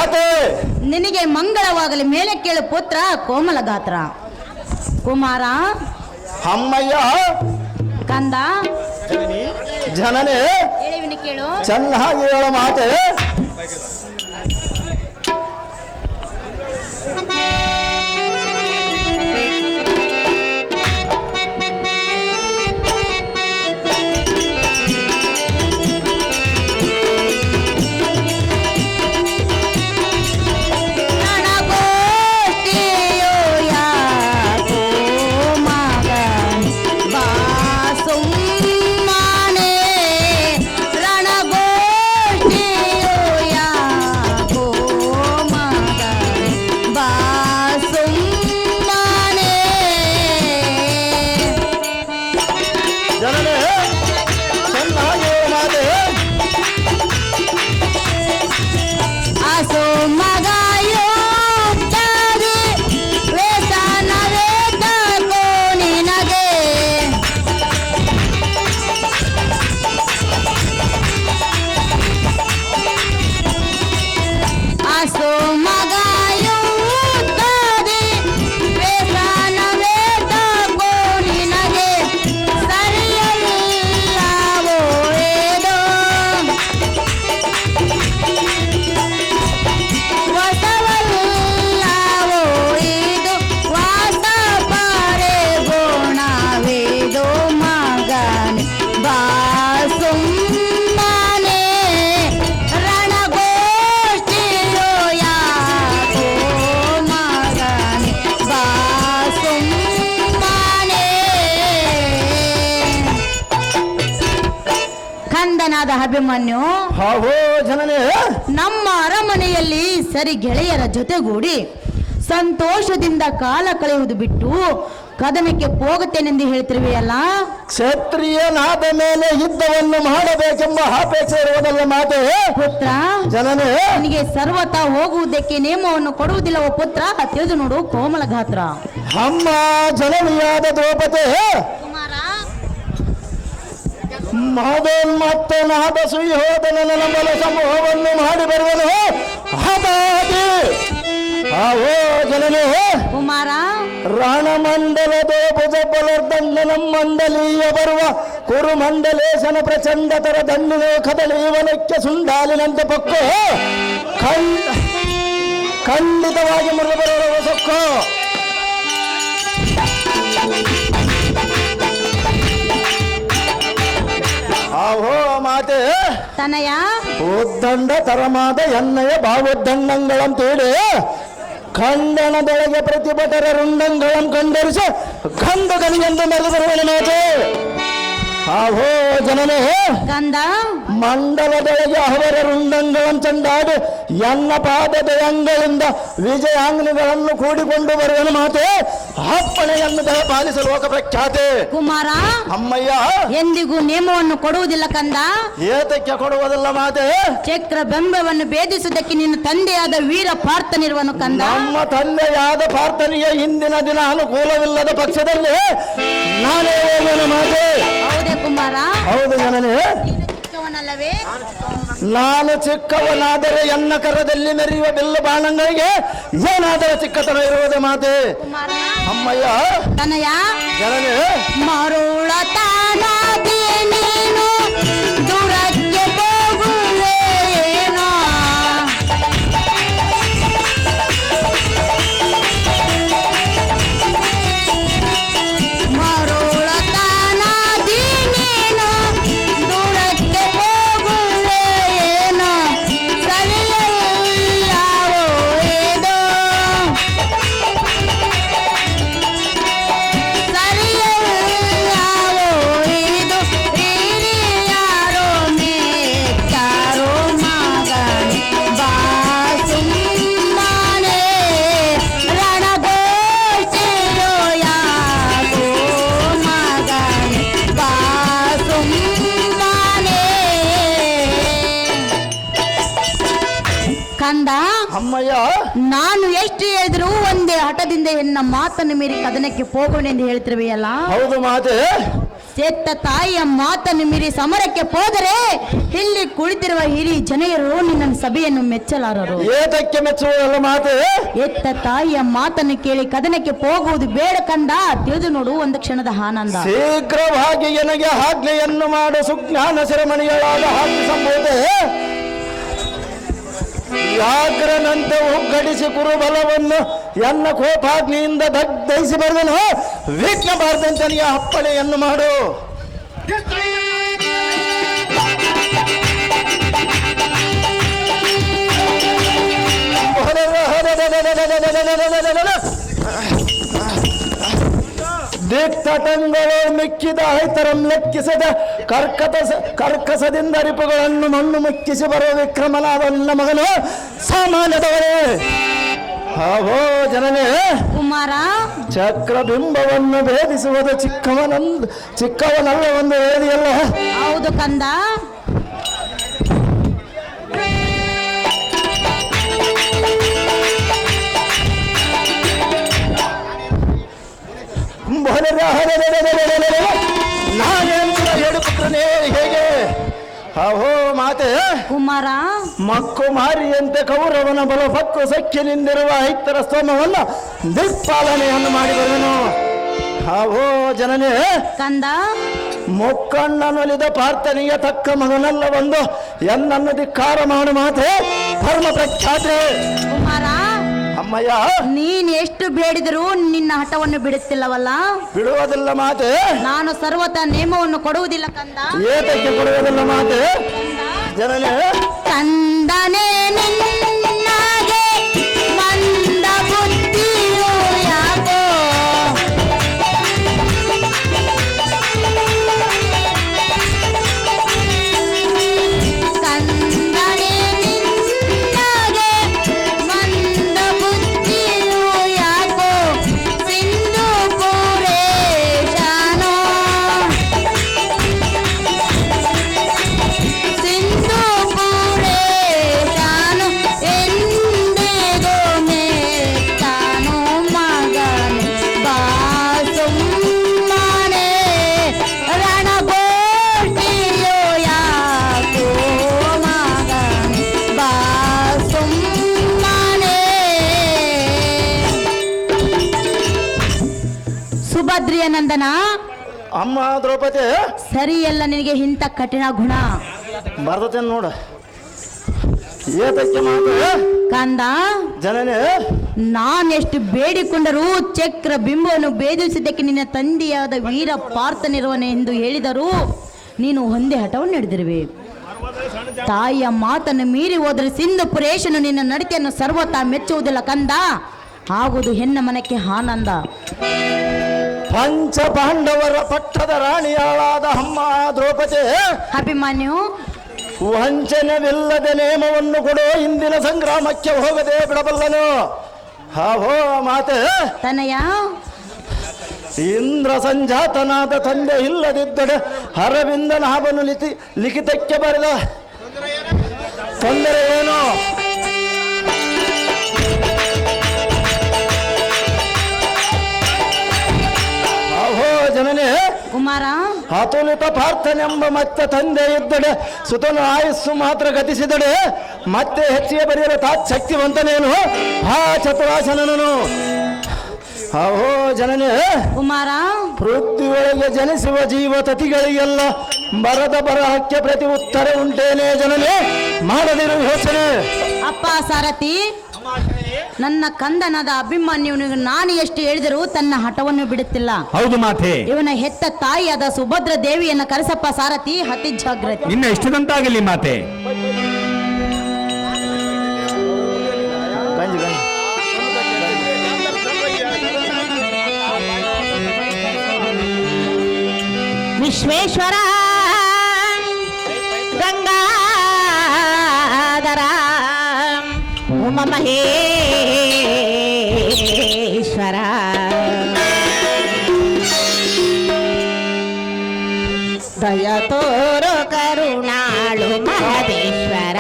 ಮಾತೆ ನಿನಗೆ ಮಂಗಳವಾಗಲಿ ಮೇಲೆ ಕೇಳು ಪುತ್ರ ಕೋಮಲ ಗಾತ್ರ ಕುಮಾರ ಅಮ್ಮಯ್ಯ ಕಂದ ಜನನೇ ಹೇಳಿವಿನ ಕೇಳು ಚೆನ್ನಾಗಿ ಹೇಳೋ ಮಾತೆ ಅಭಿಮನ್ಯು ಜನನೇ ನಮ್ಮ ಅರಮನೆಯಲ್ಲಿ ಸರಿ ಗೆಳೆಯರ ಜೊತೆಗೂಡಿ ಸಂತೋಷದಿಂದ ಕಾಲ ಕಳೆಯುವುದು ಬಿಟ್ಟು ಕದನಕ್ಕೆ ಹೋಗುತ್ತೇನೆಂದು ಹೇಳ್ತಿರುವೆಯಲ್ಲ ಕ್ಷತ್ರಿಯನಾದ ಮೇಲೆ ಯುದ್ಧವನ್ನು ಮಾಡಬೇಕೆಂಬ ಅಪೇಕ್ಷೆ ಇರುವುದಲ್ಲ ಮಾತೆ ಪುತ್ರ ಜನನೇ ನನಗೆ ಸರ್ವತಾ ಹೋಗುವುದಕ್ಕೆ ನೇಮವನ್ನು ಕೊಡುವುದಿಲ್ಲವೋ ಪುತ್ರ ತಿಳಿದು ನೋಡು ಕೋಮಲ ಗಾತ್ರ ಅಮ್ಮ ಜನನಿಯಾದ ದ್ರೌಪದಿ ಮಹೋನ್ಮತ್ತನಾದ ಸುಯೋಧನನ ಬಲ ಸಮೂಹವನ್ನು ಮಾಡಿ ಬರುವನು ಹಾಗಾಗಿ ಆವೋ ಜನನೇ ಕುಮಾರ ರಣಮಂಡಲದ ಭುಜಬಲರ್ದಂಡನ ಮಂಡಲೀಯ ಬರುವ ಕುರುಮಂಡಲೇಶನ ಪ್ರಚಂಡತರ ದಂಡಿನ ಕದಳೀವನಕ್ಕೆ ಸುಂಡಾಲಿನಂತೆ ಪಕ್ಕು ಖಂಡಿತವಾಗಿ ಮುರಿದು ಬರುವ ಸೊಕ್ಕು ಆಹೋ ಮಾತೆ ತನಯ ಉದ್ದಂಡ ತರಮಾದ ಎಣ್ಣೆಯ ಭಾವೋದ್ದಂಡಗಳಂತೇಳಿ ಖಂಡನದೊಳಗೆ ಪ್ರತಿಭಟರ ರುಂಡಂಗಳಂ ಕಂಡರಿಸಿ ಖಂಡಗನಿಗೆಂದು ಮೆರೆದು ಬರುವನು ಮಾತೆ ಆಹೋ ಜನನೇ ಕಂದ ಮಂಡಲದೊಳಗೆ ಅವರ ರುಂಡಂಗಳನ್ನು ಚಂಡಾಡಿ ಎನ್ನ ಪಾದದ ಅಂಗಳಿಂದ ವಿಜಯಾಂಗ್ನಿಗಳನ್ನು ಕೂಡಿಕೊಂಡು ಬರುವನು ಮಾತೆ ಅಪ್ಪಣೆಯನ್ನು ಪಾಲಿಸಲು ಲೋಕ ಪ್ರಖ್ಯಾತೆ ಕುಮಾರ ಅಮ್ಮಯ್ಯ ಎಂದಿಗೂ ನೇಮವನ್ನು ಕೊಡುವುದಿಲ್ಲ ಕಂದ ಏತಕ್ಕೆ ಕೊಡುವುದಿಲ್ಲ ಮಾತೆ ಚಕ್ರ ಬೆಂಬವನ್ನು ಭೇದಿಸುವುದಕ್ಕೆ ನಿನ್ನ ತಂದೆಯಾದ ವೀರ ಪಾರ್ಥನಿರುವನು ಕಂದ ನಮ್ಮ ತಂದೆಯಾದ ಪಾರ್ಥನಿಗೆ ಇಂದಿನ ದಿನ ಅನುಕೂಲವಿಲ್ಲದ ಪಕ್ಷದಲ್ಲಿ ನಾನೇ ಹೋಗೋಣ ಮಾತೆ ಹೌದೇ ಕುಮಾರ ಹೌದು ಜನನೇ ಚಿಕ್ಕವನಲ್ಲವೇ ನಾನು ಚಿಕ್ಕವನಾದರೆ ಎನ್ನ ಕರದಲ್ಲಿ ಮೆರೆಯುವ ಬಿಲ್ಲು ಬಾಣಗಳಿಗೆ ಏನಾದರೂ ಚಿಕ್ಕತನ ಇರುವುದೇ ಮಾತೆ ಅಮ್ಮಯ್ಯ ತನಯ ಜನನೇ ಮರುಳ ತಾನಾಗಿ ನೀನು ದೂರಕ್ಕೆ ಹೋಗುವೇನೋ ಮರುಳ ತಾನಾಗಿ ನೀನು ದೂರಕ್ಕೆ ಹೋಗುವೇನೋ ಸರಿಯಲ್ಲವೋ ಏದೋ ಸರಿಯಲ್ಲವೋ ಇದು ಹಿರಿಯಾರೋ ಮೇಚಾರೋ ಮಗನೇ ಬಾಸುಮ್ಮನೆ ರಣಗೋಷ್ಠಿಯೋ ಯಾಕೋ ಮಗನೇ ಬಾಸುಮ್ಮನೆ ಕಂದ ಅಮ್ಮಯ್ಯ ನಾನು ಎಷ್ಟು ಹೇಳಿದ್ರು ಒಂದೇ ಹಠದಿಂದ ಎನ್ನ ಮಾತನ್ನು ಮೀರಿ ಕದನಕ್ಕೆ ಹೋಗೋಣ ಎಂದು ಹೇಳ್ತಿರುವೆಯಲ್ಲ ಹೌದು ಮಾತೆ ಎತ್ತ ತಾಯಿಯ ಮಾತನ್ನು ಮೀರಿ ಸಮರಕ್ಕೆ ಹೋದರೆ ಇಲ್ಲಿ ಕುಳಿತಿರುವ ಹಿರಿಯ ಜನರು ನಿನ್ನ ಸಭೆಯನ್ನು ಮೆಚ್ಚಲಾರರು. ಏತಕ್ಕೆ ಮೆಚ್ಚುವುದಲ್ಲ ಮಾತೆ? ಎತ್ತ ತಾಯಿಯ ಮಾತನ್ನು ಕೇಳಿ ಕದನಕ್ಕೆ ಹೋಗುವುದು ಬೇಡ ಕಂದ. ತಿಳಿದು ನೋಡು ಒಂದು ಕ್ಷಣದ ಆನಂದ. ಶೀಘ್ರವಾಗಿ ನನಗೆ ಆಜ್ಞೆಯನ್ನು ಮಾಡು. ಸುಜ್ಞಾನ ಶಿರಮಣಿಗಳಾದ ಆಜ್ಞೆ ಸಂಬೋಧೆ ವ್ಯಾಘ್ರನಂತೆ ಉಗ್ಗಡಿಸಿ ಕುರುಬಲವನ್ನು ಎನ್ನ ಕೋಪಾಗ್ನಿಯಿಂದ ದಗ್ಧಯಿಸಿ ಬರೆದನು. ವಿಘ್ನ ಬಾರದಂತೆ ನನಗೆ ಅಪ್ಪಣೆಯನ್ನು ಮಾಡು. ದಿಕ್ತಟಂಗಳು ಮಿಕ್ಕಿದ ಐತರಂ ಲೆಕ್ಕಿಸದ ಕರ್ಕಸದಿಂದ ರಿಪುಗಳನ್ನು ಮಣ್ಣು ಮುಕ್ಕಿಸಿ ಬರುವ ವಿಕ್ರಮನಾದ ನನ್ನ ಮಗನು ಸಾಮಾನ್ಯದವರೇ. ಹಾವೋ ಜನನೇ, ಕುಮಾರ ಚಕ್ರಬಿಂಬವನ್ನು ಭೇದಿಸುವುದು ಚಿಕ್ಕವನಲ್ಲ, ಒಂದು ವೇದಿಯಲ್ಲ. ಹೌದು ಕಂದ. ನಾನೇನು ಹೇಳುತ್ತೇನೆ ಹೇಗೆ? ಅಹೋ ಮಾತೆ ಕುಮಾರ, ಮಕ್ಕು ಮಾರಿಯಂತೆ ಕೌರವನ ಬಲ ಪಕ್ಕು ಸಖ್ಯ ನಿಂದಿರುವ ಐತರ ಸ್ತೋಮವನ್ನು ದಿಕ್ಪಾಲನೆಯನ್ನು ಮಾಡಿ ಬರುವೆನು. ಅಹೋ ಜನನೇ ಕಂದ, ಮೊಕ್ಕಣ್ಣನೊಲಿದ ಪ್ರಾರ್ಥನೆಯ ತಕ್ಕ ಮಗನಲ್ಲ ಒಂದು ಎನ್ನನ್ನು ಧಿಕ್ಕಾರ ಮಾಡು ಮಾತೆ. ಧರ್ಮ ಪ್ರಖ್ಯಾತೆ ಕುಮಾರ, ಅಮ್ಮಯ್ಯ, ನೀನ್ ಎಷ್ಟು ಬೇಡಿದರೂ ನಿನ್ನ ಹಠವನ್ನು ಬಿಡುತ್ತಿಲ್ಲವಲ್ಲ? ಬಿಡುವುದಿಲ್ಲ ಮಾತೆ. ನಾನು ಸರ್ವತ ನೇಮವನ್ನು ಕೊಡುವುದಿಲ್ಲ ಕಂದ. ಏತಕ್ಕೆ ಕೊಡುವುದಿಲ್ಲ ಮಾತೆ? ಜನನೇ ಕಂದನೇ ನಿನ್ನಗೆ ಮಂದ ಬುದ್ಧಿಯು ಯಾಕೋ? ಕಂದನೇ ನಿನ್ನಗೆ ಮಂದ ಬುದ್ಧಿಯು ಯಾಕೋ? ಸಿಂಧು ಪುರೇಶನೋ ಸಿಂಧು ಪುರೇಶನು ಎಂದಿಗೂ ಮೆತ್ತನು ಮಗನೇ ಬಾಸುಮ್ಮನೆ ರಣಗೋಷ್ಠಿಯು ಯಾಕೋ ಮಗನೇ ಬಾಸುಮ್ಮನೆ. ಸುಭದ್ರಿಯ ನಂದನ, ಅಮ್ಮ ದ್ರೌಪದಿ, ಸರಿಯಲ್ಲ ನಿನಗೆ ಇಂಥ ಕಠಿಣ ಗುಣ. ಬರ್ತೇನೆ ನೋಡ. ಏತಕ್ಕೆ ಮಾತು ಕಂದ, ಜನನೇ? ನಾನೆಷ್ಟು ಬೇಡಿಕೊಂಡರೂ ಚಕ್ರ ಬಿಂಬವನ್ನು ಭೇದಿಸಿದ್ದಕ್ಕೆ ನಿನ್ನ ತಂದೆಯಾದ ವೀರ ಪಾರ್ಥನಿರುವನೆ ಎಂದು ಹೇಳಿದರೂ ನೀನು ಒಂದೇ ಹಠವನ್ನು ನಡೆದಿರುವೆ. ತಾಯಿಯ ಮಾತನ್ನು ಮೀರಿ ಹೋದರೆ ಸಿಂಧು ಪುರೇಶನು ನಿನ್ನ ನಡತೆಯನ್ನು ಸರ್ವತಾ ಮೆಚ್ಚುವುದಿಲ್ಲ ಕಂದ. ಆಗುವುದು ಹೆಣ್ಣ ಮನಕ್ಕೆ ಆನಂದ. ಪಂಚ ಪಾಂಡವರ ಪಟ್ಟದ ರಾಣಿಯಾಳಾದ ಅಮ್ಮ ದ್ರೌಪದಿ, ಅಭಿಮಾನ್ಯು, ವಂಚನವಿಲ್ಲದೆ ನೇಮವನ್ನು ಕೊಡು. ಇಂದಿನ ಸಂಗ್ರಾಮಕ್ಕೆ ಹೋಗದೆ ಬಿಡಬಲ್ಲನು. ಹಾವೋ ಮಾತೆ, ತನಯ ಇಂದ್ರ ಸಂಜಾತನಾದ ತಂದೆ ಇಲ್ಲದಿದ್ದರೆ ಅರವಿಂದ ನಾಭನು ಲಿಖಿತಕ್ಕೆ ಬರೆದ ತೊಂದರೆ ಏನು? ಅಹೋ ಜನನೇ ಕುಮಾರ, ಅತುಲಿತ ಪ್ರಾರ್ಥನೆಂಬ ಮತ್ತೆ ತಂದೆ ಇದ್ದಡೆ ಸುತನ ಆಯಸ್ಸು ಮಾತ್ರ ಗತಿಸಿದಡೆ ಮತ್ತೆ ಹೆಚ್ಚಿಗೆ ಬರೆಯಲು ಶಕ್ತಿವಂತನೇನು ಆ ಚತುರಾಸನನು. ಅಹೋ ಜನನೇ ಕುಮಾರ, ಪೃಥ್ವಿಯೊಳಗೆ ಜನಿಸುವ ಜೀವ ತತಿಗಳಿಗೆಲ್ಲ ಬರದ ಬರಹಕ್ಕೆ ಪ್ರತಿ ಉತ್ತರ ಉಂಟೇನೆ ಜನನೇ, ಮಾಡದಿರು ಯೋಚನೆ. ಅಪ್ಪ ಸಾರಥಿ, ನನ್ನ ಕಂದನಾದ ಅಭಿಮನ್ಯುವಿನಿಗೆ ನಾನು ಎಷ್ಟು ಹೇಳಿದರೂ ತನ್ನ ಹಠವನ್ನು ಬಿಡುತ್ತಿಲ್ಲ. ಹೌದು ಮಾತೆ. ಇವನ ಹೆತ್ತ ತಾಯಿಯಾದ ಸುಭದ್ರ ದೇವಿಯನ್ನ ಕರೆಸಪ್ಪ ಸಾರಥಿ, ಅತಿ ಜಾಗ್ರತೆ. ನಿನ್ನ ಇಷ್ಟದಂತಾಗಲಿ ಮಾತೆ. ವಿಶ್ವೇಶ್ವರ ಗಂಗಾಧರ ಉಮ ಮಹೇಶ್ವರ ದಯ ತೋರೋ ಕರುಣಾಳು ಮಹದೇಶ್ವರ,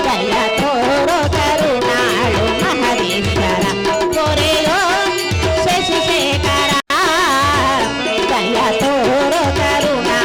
ದಯ ತೋರೋ ಕರುಣಾಳು ಮಹದೇಶ್ವರ, ಕೊರೆಯೋ ಶಶಿಶೇಖರ, ದಯ ತೋರೋ ಕರುಣಾ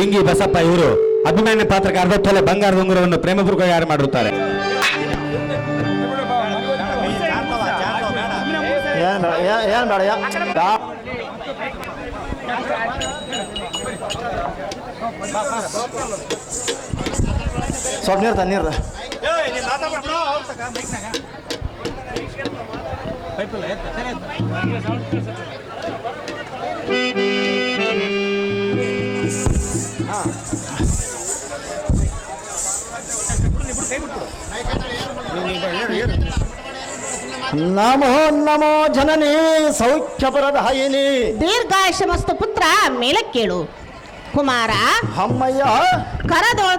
ಲಿಂಗಿ ಬಸಪ್ಪ ಇವರು ಅಭಿಮಾನ್ಯ ಪಾತ್ರಕ್ಕೆ ಅರ್ಧ ತೊಲೆ ಬಂಗಾರದ ಉಂಗುರವನ್ನು ಪ್ರೇಮಪೂರ್ವಕ ಯಾರು ಮಾಡುತ್ತಾರೆ. ಏನ್ ಬೇಡ ಸ್ವಲ್ಪ ನೀರ್ದ ನೀರ್ದ ನಮೋ ನಮೋ ಜನನಿ ಸೌಖ್ಯಪರದಾಯಿನಿ ದೀರ್ಘಾಯುಷ್ಯಮಸ್ತು ಪುತ್ರ ಮೇಲಕ್ಕೇಳು. ಕುಮಾರ, ಅಮ್ಮಯ್ಯ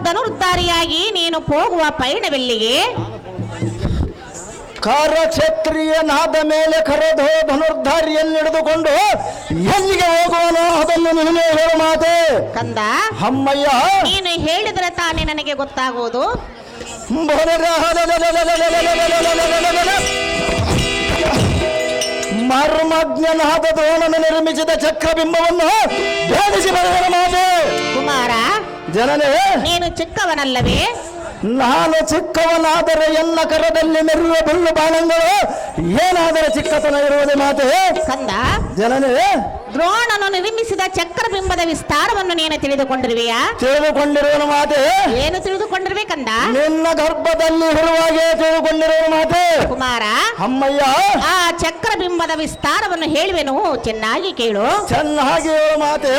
ಧನುರ್ಧಾರಿಯಾಗಿ ನೀನು ಹೋಗುವ ಪಯಣವೆಲ್ಲಿಗೆ? ಕ್ಷತ್ರಿಯನಾದ ಮೇಲೆ ಕರೆದು ಧನುರ್ಧಾರಿಯನ್ನು ಹಿಡಿದುಕೊಂಡು ಎಲ್ಲಿಗೆ ಹೋಗುವನೋ ಅದನ್ನು ನೀನೇ ಹೇಳು ಮಾತೆ. ಕಂದ, ಅಮ್ಮಯ್ಯ ನೀನು ಹೇಳಿದರೆ ತಾನೇ ನನಗೆ ಗೊತ್ತಾಗುವುದು. ಮರ್ಮಜ್ಞನಾದ ದ್ರೋಣನು ನಿರ್ಮಿಸಿದ ಚಕ್ರಬಿಂಬವನ್ನು ಭೇದಿಸಿ ಬರೆದ ಮಾತೆ. ಕುಮಾರ, ಜನನೇ ನೀನು ಚಿಕ್ಕವನಲ್ಲವೇ? ನಾನು ಚಿಕ್ಕವನಾದರೆ ಎನ್ನ ಕರದಲ್ಲಿ ಮೆರೆಯುವ ಬಿಲ್ಲು ಬಾಣಗಳು ಏನಾದರೆ ಚಿಕ್ಕತನ ಇರುವುದೇ ಮಾತೆ. ಕಂದ, ಜನನೇ ದ್ರೋಣನು ನಿರ್ಮಿಸಿದ ಚಕ್ರಬಿಂಬದ ವಿಸ್ತಾರವನ್ನು ನೀನು ತಿಳಿದುಕೊಂಡಿರುವೆಯಾ? ತಿಳಿದುಕೊಂಡಿರುವನು ಮಾತೆ. ಏನು ತಿಳಿದುಕೊಂಡಿರುವೆ ಕಂದ? ನಿನ್ನ ಗರ್ಭದಲ್ಲಿ ಇರುವಾಗೆ ತಿಳಿದುಕೊಂಡಿರುವನು ಮಾತೆ. ಕುಮಾರ, ಅಮ್ಮಯ್ಯ ಆ ಚಕ್ರಬಿಂಬದ ವಿಸ್ತಾರವನ್ನು ಹೇಳುವೆನು, ಚೆನ್ನಾಗಿ ಕೇಳು. ಚೆನ್ನಾಗಿ ಹೇಳು ಮಾತೆ.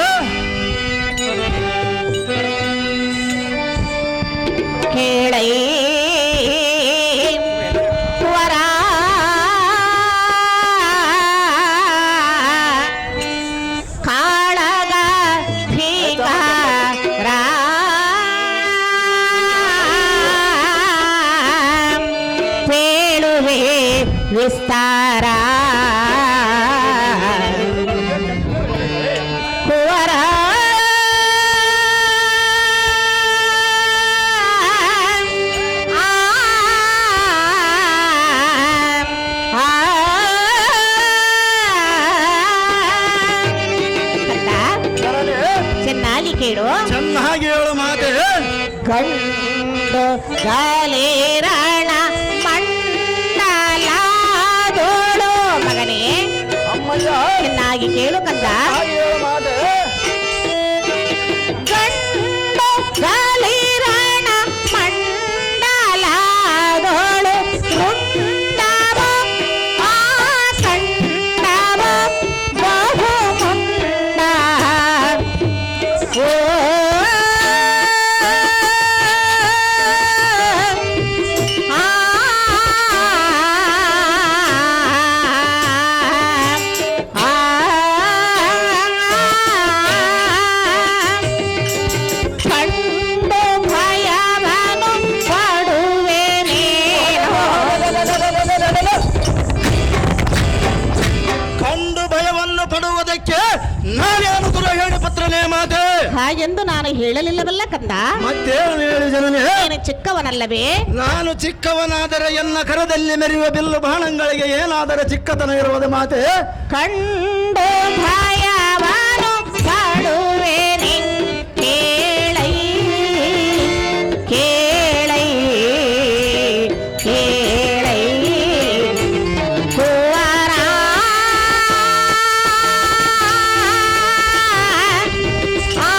ಕೇಳೈ ವರ ಕಾಳಗ ಭೀಕರ ಹೇಳುವೆ ವಿಸ್ತಾರ ಕುವರ ಚೆನ್ನಾಗಿ ಕೇಳು. ಚೆನ್ನಾಗಿ ಹೇಳು ಮಾತೆ. ಗಂಡು ಗಾಲೇರಣ ಮಂಡಲಾದೋಳು ಮಗನೇ, ಅಮ್ಮಯ್ಯ ಚೆನ್ನಾಗಿ ಕೇಳು ಕಂದ. ಹಾಗೆ ಹೇಳು ಮಾತೆ. ಗಂಡು ಗಾಲೇರಣ ಮಂಡಲಾದೋಳು ರುಂಡವ ಆ ಕಂಡವ ಬಹು ಮುಂಡ ಓ ಕಂಡು ಭಯವನು ಪಡುವೆನೇನೋ. ಕಂಡು ಭಯವನ್ನು ಪಡುವುದಕ್ಕೆ ನಾನೇನು ದುರ ಹೇಳಿ ಪತ್ರನೇ ಮಾತೆ. ಹಾಗೆಂದು ನಾನು ಹೇಳಲಿಲ್ಲವಲ್ಲ ಕಂದ. ಮತ್ತೇನು ಹೇಳಿ ಜನನೇ. ನೀನು ಚಿಕ್ಕವನಲ್ಲವೇ? ನಾನು ಚಿಕ್ಕವನಾದರೆ ಎನ್ನ ಕರದಲ್ಲಿ ಮೆರೆಯುವ ಬಿಲ್ಲು ಬಾಣಗಳಿಗೆ ಏನಾದರೆ ಚಿಕ್ಕತನ ಇರುವುದು ಮಾತೆ. ಕಂಡು ಭಯವನು ಪಡುವೆನೆ ಕೇಳೈ ಕೇಳೈ ಕೇಳೈ ಕುವರ ಆ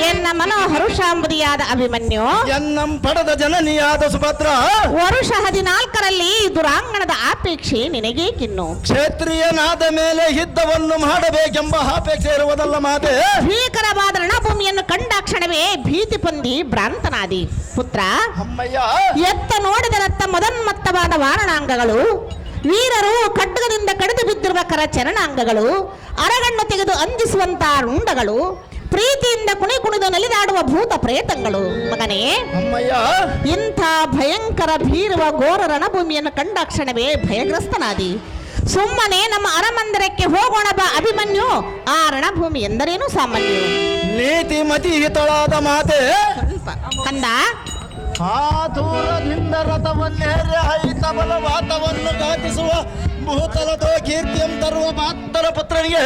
ಎನ್ನ ಮನೋಹರುಷಾಂಬುದಿಯಾದ ಅಭಿಮನ್ಯು ಎನ್ನಂ ಪಡೆದ ಜನನಿಯಾದ ಸುಭದ್ರ ವರುಷ 14ರಲ್ಲಿ ದುರಾಂಗಣದ ಆಪೇಕ್ಷೆ ನಿನಗೇಕಿನ್ನು? ಕ್ಷೇತ್ರಿಯನಾದ ಮೇಲೆ ಯುದ್ಧವನ್ನು ಮಾಡಬೇಕೆಂಬ ಅಪೇಕ್ಷೆ ಇರುವುದಲ್ಲ ಮಾತೆ. ಭೀಕರವಾದ ರಣಭೂಮಿಯನ್ನು ಕಂಡ ಕ್ಷಣವೇ ಭೀತಿ ಹೊಂದಿ ಭ್ರಾಂತನಾದಿ. ಪುತ್ರ, ಅಮ್ಮಯ್ಯ ಎತ್ತ ನೋಡಿದರತ್ತ ಮದನ್ಮತ್ತವಾದ ವಾರಣಾಂಗಗಳು, ವೀರರು ಖಡ್ಗದಿಂದ ಕಡಿದು ಬಿದ್ದಿರುವ ಕರ ಚರಣಾಂಗಗಳು, ಅರಗಣ್ಣು ತೆಗೆದು ಅಂಜಿಸುವಂತ ರುಂಡಗಳು, ಪ್ರೀತಿಯಿಂದ ಕುಣಿದು ನಲಿದಾಡುವ ಭೂತ ಪ್ರೇತಗಳು. ಮಗನೇ, ಅಮ್ಮಯ್ಯ ಇಂಥ ಭಯಂಕರ ಭೀರುವ ಘೋರ ರಣಭೂಮಿಯನ್ನು ಕಂಡ ಕ್ಷಣವೇ ಭಯಗ್ರಸ್ತನಾದಿ. ಸುಮ್ಮನೆ ನಮ್ಮ ಅರಮಂದಿರಕ್ಕೆ ಹೋಗೋಣ ಬಾ ಅಭಿಮನ್ಯು. ಆ ರಣಭೂಮಿ ಎಂದರೇನು ಸಾಮಾನ್ಯ? ನೀತಿ ಮತಿ ಹಿತಳಾದ ಮಾತೆ. ಕಂದ, ಆ ದೂರದಿಂದ ರಥವನ್ನೇರಿ ಐತ ಬಲವಾತವನ್ನು ಘಾತಿಸುವ ಭೂತಲದೋ ಕೀರ್ತಿಯಂ ತರುವ ಮಾತರ ಪುತ್ರನಿಗೆ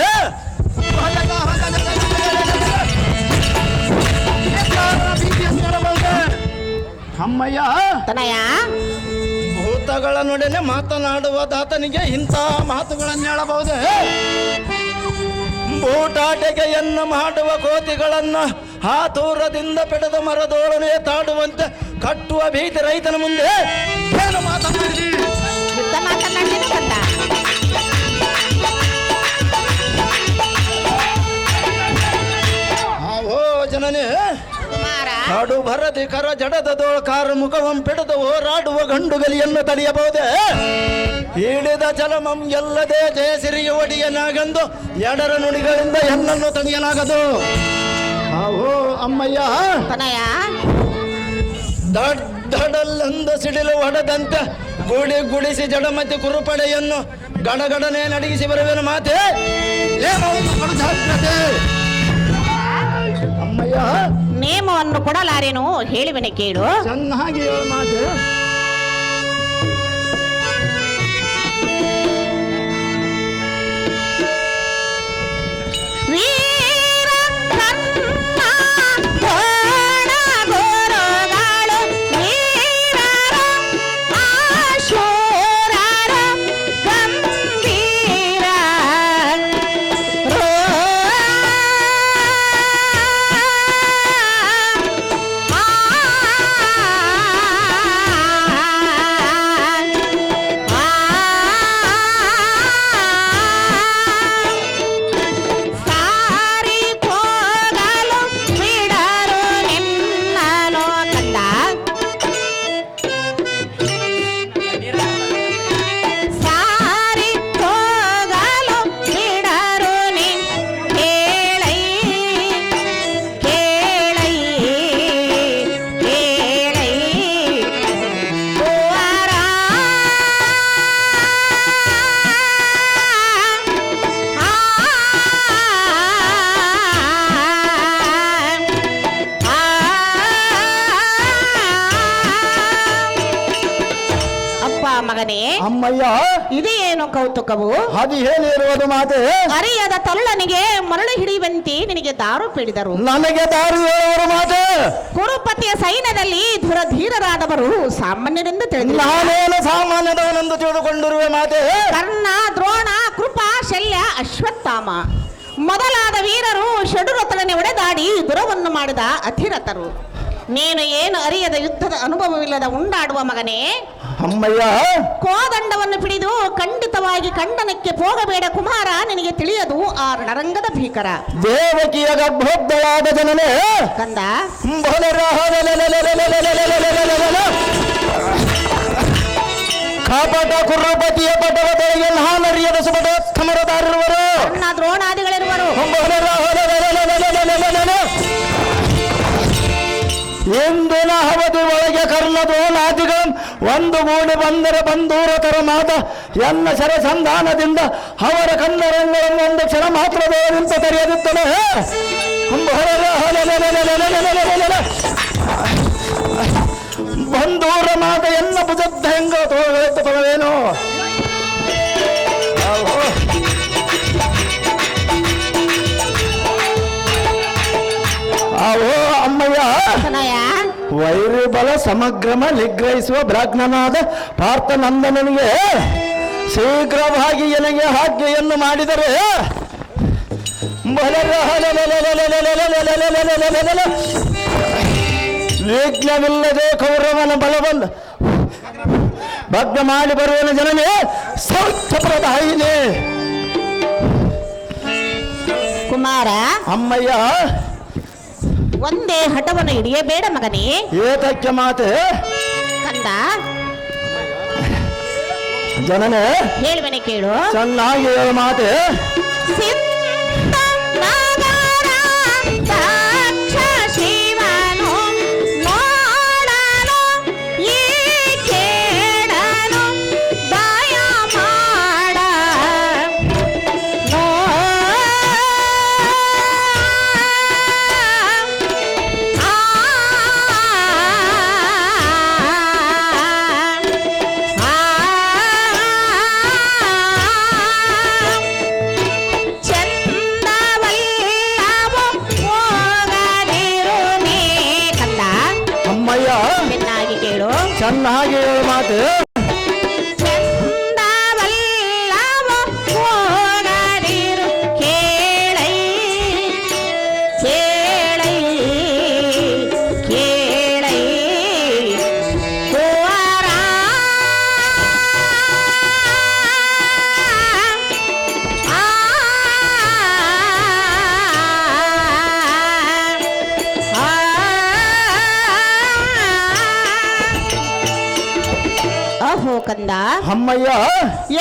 ಅಮ್ಮಯ್ಯ ತನಯ ಭೂತಗಳ ನೊಡನೆ ಮಾತನಾಡುವ ದಾತನಿಗೆ ಇಂಥ ಮಾತುಗಳನ್ನು ಹೇಳಬಹುದೇ? ಬೂಟಾಟಿಕೆಯನ್ನು ಮಾಡುವ ಕೋತಿಗಳನ್ನು ಆ ದೂರದಿಂದ ಪೆಡದ ಮರದೋಳನೆ ತಾಡುವಂತೆ ಕಟ್ಟುವ ಭೀತಿ ರೈತನ ಮುಂದೆ ಏನು ಮಾತನಾಡಿದಿ? ಯುದ್ಧ ಮಾತನಾಡಿದ ಕಂದ. ಆವೋ ಜನನೇ ಕುಮಾರ ಕಾಡು ಭರದಿ ಕರ ಜಡದ ದೋಳ್ಕಾರ ಮುಖವಂ ಪೆಡದು ಹೋರಾಡುವ ಗಂಡುಗಲಿಯನ್ನು ತಡೆಯಬಹುದೇ? ಹಿಡಿದ ಜಲಮಂ ಎಲ್ಲದೆ ಜಯಸಿರಿಗೆ ಒಡಿಯನಾಗಂದು ಎಡರ ನುಡಿಗಳಿಂದ ಹೆಣ್ಣನ್ನು ತಡೆಯಲಾಗದು. ಆವೋ ಅಮ್ಮಯ್ಯ ತನಯ ದಡ್ಡಲ್ಲೊಂದು ಸಿಡಿಲು ಹೊಡೆದಂತೆ ಗುಡಿಸಿ ಜಡಮತಿ ಕುರುಪಡೆಯನ್ನು ಗಡಗಡನೆ ನಡಗಿಸಿ ಬರುವೆನು ಮಾತೆ ಏನೋ ಒಂದು ಜಾಗ್ರತೆ. ಅಮ್ಮಯ್ಯ ನೇಮವನ್ನು ಕೊಡಲಾರೇನು ಹೇಳುವೆನೆ ಕೇಳು. ಚೆನ್ನಾಗಿ ಹೇಳು ಮಾತೆ. ವೀರ ಕನ್ನ ಗೋಣ ಗೋರುಗಳು ವೀರರ ಆಶೂರರ ಗಂಭೀರ ಸಾರಿ ಹೋಗಲು ಬಿಡರು ನಿನ್ನನು ಕಂದ. ಸಾರಿ ಹೋಗಲು ಬಿಡರು ನಿನ್ ಕೇಳೈ ಕೇಳೈ ಕೇಳೈ ಕುವರ. ಅಪ್ಪ ಮಗನೇ, ಅಮ್ಮಯ್ಯ ಇದೇನು ಕೌತುಕವು? ಅದು ಏನಿರುವುದು ಮಾತೆ? ಅರಿಯದ ತಳ್ಳನಿಗೆ ಮರಳು ಹಿಡಿಯುವಂತೆ ನಿನಗೆ ದಾರು ಪೀಡಿದರು. ನನಗೆ ದಾರಿ ಹೇಳುವರು ಮಾತೆ. ಕುರುಪತಿಯ ಸೈನ್ಯದಲ್ಲಿ ಧುರಧೀರರಾದವರು ಸಾಮಾನ್ಯರೆಂದು ತಿಳಿದಿಲ್ಲ. ನಾನೇನು ಸಾಮಾನ್ಯದವನೆಂದು ತಿಳಿದುಕೊಂಡಿರುವೆ ಮಾತೆ. ಕರ್ಣ, ದ್ರೋಣ, ಕೃಪ, ಶಲ್ಯ, ಅಶ್ವತ್ಥಾಮ ಮೊದಲಾದ ವೀರರು ಷಡುರಥರನೆ ಒಡೆದಾಡಿ ದುರವನ್ನು ಮಾಡಿದ ಅಧಿರಥರು. ನೀನು ಏನು ಅರಿಯದ ಯುದ್ಧದ ಅನುಭವವಿಲ್ಲದ ಉಂಡಾಡುವ ಮಗನೇ, ಅಮ್ಮಯ್ಯ ಕೋದಂಡವನ್ನು ಹಿಡಿದು ಖಂಡಿತವಾಗಿ ಖಂಡನಕ್ಕೆ ಹೋಗಬೇಡ ಕುಮಾರ. ನಿನಗೆ ತಿಳಿಯದು ಆ ರಣರಂಗದ ಭೀಕರ. ದೇವಕಿಯ ಗರ್ಭೋದ್ಧಳಾದ ಜನನೇ ಕಂದ, ಕಾಪಟ ಕುರ್ರಪತಿಯ ಪಟವದೊಳಗೆ ನಾನರಿಯದ ಸುಬಟ ಸಮರದಾರರುವರು ಅಣ್ಣ ದ್ರೋಣಾದಿಗಳಿರುವರು. ಇಂದಿನ ಅವಧಿ ಒಳಗೆ ಕರ್ಣದೋನಾದಿಗಳು ಒಂದು ಗೂಡಿ ಬಂದರೆ ಬಂದೂರತರ ಮಾತ ಎನ್ನ ಶರಸಂಧಾನದಿಂದ ಅವರ ಕನ್ನಡಗಳನ್ನು ಒಂದು ಕ್ಷಣ ಮಾತ್ರವೇ ನಿಂತ ತೆರೆಯದಿತ್ತಲೇ. ಬಂದೂರ ಮಾತ ಎನ್ನ ಭುಜದ್ದ ಹೆಂಗ ತೋವೇನು. ಅವೋ ಅಮ್ಮಯ್ಯ ತನಯ ವೈರಿ ಬಲ ಸಮಗ್ರಮ ನಿಗ್ರಹಿಸುವ ಬ್ರಾಹ್ಮಣನಾದ ಪಾರ್ಥನಂದನನಿಗೆ ಶೀಘ್ರವಾಗಿ ಎನಗೆ ಆಜ್ಞೆಯನ್ನು ಮಾಡಿದರೆ ವಿಘ್ನವಿಲ್ಲದೆ ಕೌರವನ ಬಲವನ್ನು ಭಗ್ನ ಮಾಡಿ ಬರುವನ ಜನನೇ ಸೌಖ್ಯಪ್ರದಾಯಿನಿ. ಕುಮಾರ, ಅಮ್ಮಯ್ಯ ಒಂದೇ ಹಠವನ್ನು ಹಿಡಿಯಬೇಡ ಮಗನೇ. ಏತಕ್ಕೆ ಮಾತೆ ಕಂದ, ಜನನೇ ಹೇಳುವೆನೆ ಕೇಳು. ಚೆನ್ನಾಗಿ ಹೇಳು ಮಾತೆ. ಸಿದ್ಧ ನಗರ ದಕ್ಷ ಶಿವನು ನೋಡಲು ಈ ಕೇಳಲು ದಯ ಮಾಡ ಚೆನ್ನಾಗಿ ಹೇಳು ಮಾತು ಚಂದವಲ್ಲವೋ ಹೋಗದಿರು ಕೇಳೈ ಕೇಳೈ ಕೇಳೈ ಕುವರ ಅಹೋ ಕಂದ ಅಮ್ಮಯ್ಯ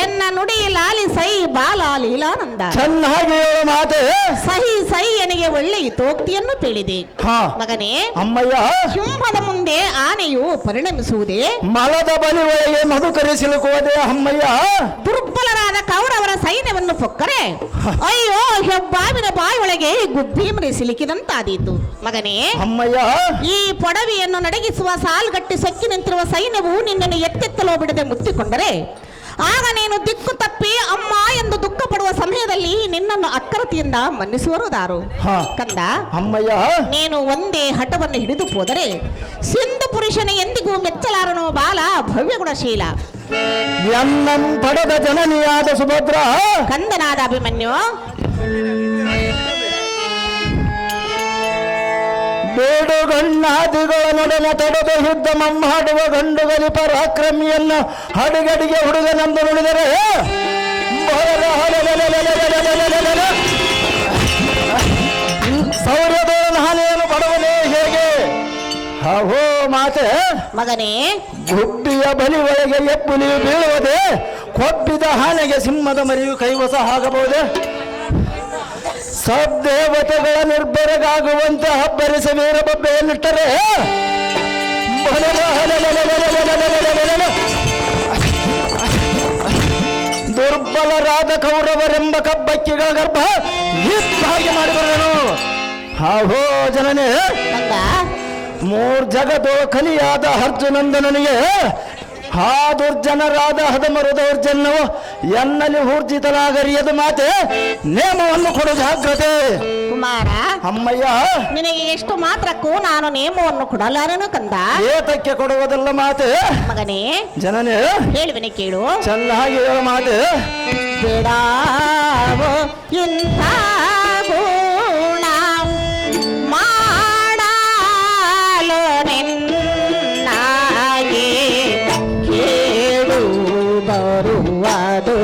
ಎನ್ನ ನುಡಿ ಲಾಲಿಸೈ ಬಾಲ ಲೀಲಾನಂದ ಚೆನ್ನಾಗಿ ಹೇಳು ಮಾತು ಸಹಿ ಸಹಿ ಎನಗೆ ಒಳ್ಳೆ ಹಿತೋಕ್ತಿಯನ್ನು ತಿಳಿದೆ ಹಾ ಮಗನೇ ಅಮ್ಮಯ್ಯ ಸಿಂಹದ ಮುಂದೆ ಆನೆಯು ಪರಿಣಮಿಸುವುದೇ ಮಲದ ಬಲಿ ಒಳಗೆ ಮಧುಕರಿ ಸಿಲುಕುವುದೇ ಅಮ್ಮಯ್ಯ ದುರ್ಬಲರಾದ ಕೌರವರ ಸೈನ್ಯವನ್ನು ಪೊಕ್ಕರೆ ಅಯ್ಯೋ ಹೆಬ್ಬಾವಿನ ಬಾಯೊಳಗೆ ಗುಬ್ಬಿ ಮರಿ ಸಿಲುಕಿದಂತಾದೀತು ಮಗನೇ ಅಮ್ಮಯ್ಯ ಈ ಪೊಡವಿಯನ್ನು ನಡಗಿಸುವ ಸಾಲ್ಗಟ್ಟಿ ಸೊಕ್ಕಿ ನಿಂತಿರುವ ಸೈನ್ಯವು ನಿನ್ನನ್ನು ಎತ್ತೆತ್ತಲೋ ಬಿಡದೆ ಮುತ್ತಿಕೊಂಡರೆ ಆಗ ನೀನು ದಿಕ್ಕು ತಪ್ಪಿ ಅಮ್ಮ ಎಂದು ದುಃಖ ಪಡುವ ಸಮಯದಲ್ಲಿ ನಿನ್ನನ್ನು ಅಕ್ಕರತೆಯಿಂದ ಮನ್ನಿಸುವರುದಾರು ಹಾ. ಕಂದ ಅಮ್ಮಯ್ಯ ನೀನು ಒಂದೇ ಹಠವನ್ನು ಹಿಡಿದು ಹೋದರೆ ಸಿಂಧು ಪುರುಷನ ಎಂದಿಗೂ ಮೆಚ್ಚಲಾರನೋ ಬಾಲ ಭವ್ಯ ಗುಣಶೀಲ ಎನ್ನಂ ಪಡೆದ ಜನನಿಯಾದ ಸುಭದ್ರ ಕಂದನಾದ ಅಭಿಮನ್ಯು ಬೇಡುಗಣ್ಣಾದಿಗಳ ನೊಡನೆ ತಡೆದ ಯುದ್ಧ ಮಮ್ಮಾಡುವ ಗಂಡುಗಲಿ ಪರಾಕ್ರಮಿಯನ್ನ ಹಡಿಗಡಿಗೆ ಹುಡುಗನೆಂದು ನುಡಿದರೆ ಸೌರ್ಯದೋಳನ ಹಾನಿಯನ್ನು ಪಡುವನೇ ಹೇಗೆ ಹೋ ಮಾತೆ ಮಗನೇ ಗುಬ್ಬಿಯ ಬಲಿ ಒಳಗೆ ಎಪ್ಪುಲಿಯು ಬೀಳುವುದೇ ಕೊಬ್ಬಿದ ಹಾನೆಗೆ ಸಿಂಹದ ಮರಿಯು ಕೈವಸ ಆಗಬಹುದೇ ಸದ್ದೇವತೆಗಳ ನಿರ್ಭರಗಾಗುವಂತೆ ಹಬ್ಬರಿಸಿ ವೀರ ಬಬ್ಬೆಯನ್ನಿಟ್ಟರೆ ದುರ್ಬಲರಾದ ಕೌರವರೆಂಬ ಕಬ್ಬಕ್ಕಿಗಳ ಗರ್ಭ ಹಾಗೆ ಮಾಡಿಬರನು ಹಾಹೋ ಜನನೇ ಕಂದ ಮೂರ್ ಜಗದೋ ಕಲಿಯಾದ ಅರ್ಜುನಂದನನಿಗೆ ಆ ದುರ್ಜನರಾದ ಹದಮರು ದೌರ್ಜನ್ಯವು ಎನ್ನಲ್ಲಿ ಊರ್ಜಿತನಾಗರಿಯದ ಮಾತೆ ನೇಮವನ್ನು ಕೊಡು ಜಾಗ್ರತೆ ಕುಮಾರ ಅಮ್ಮಯ್ಯ ನಿನಗೆ ಎಷ್ಟು ಮಾತ್ರಕ್ಕೂ ನಾನು ನೇಮವನ್ನು ಕೊಡಲಾರನು ಕಂದ ಏತಕ್ಕೆ ಕೊಡುವುದಲ್ಲ ಮಾತೆ ಮಗನೇ ಜನನೇ ಹೇಳುವೆನೆ ಕೇಳು ಚೆನ್ನಾಗಿ ಹೇಳು ಮಾತೆ ಬೇಡಾವೋ ಇಂಥ ಗುಣ ಮಾಡಲು ನಿನ್ನಾಗೆ ಕೇಳು ಬರುವುದು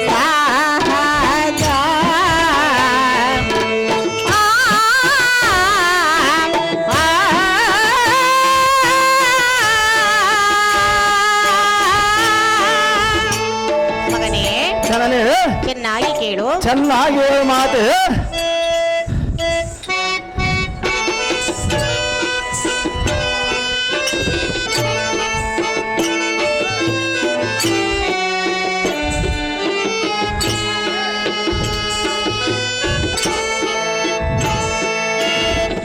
ಸಹಜ ಮಗನೇ ಜನನೇ ಚೆನ್ನಾಗಿ ಕೇಳು ಚೆನ್ನಾಗಿ ಹೇಳು ಮಾತೆ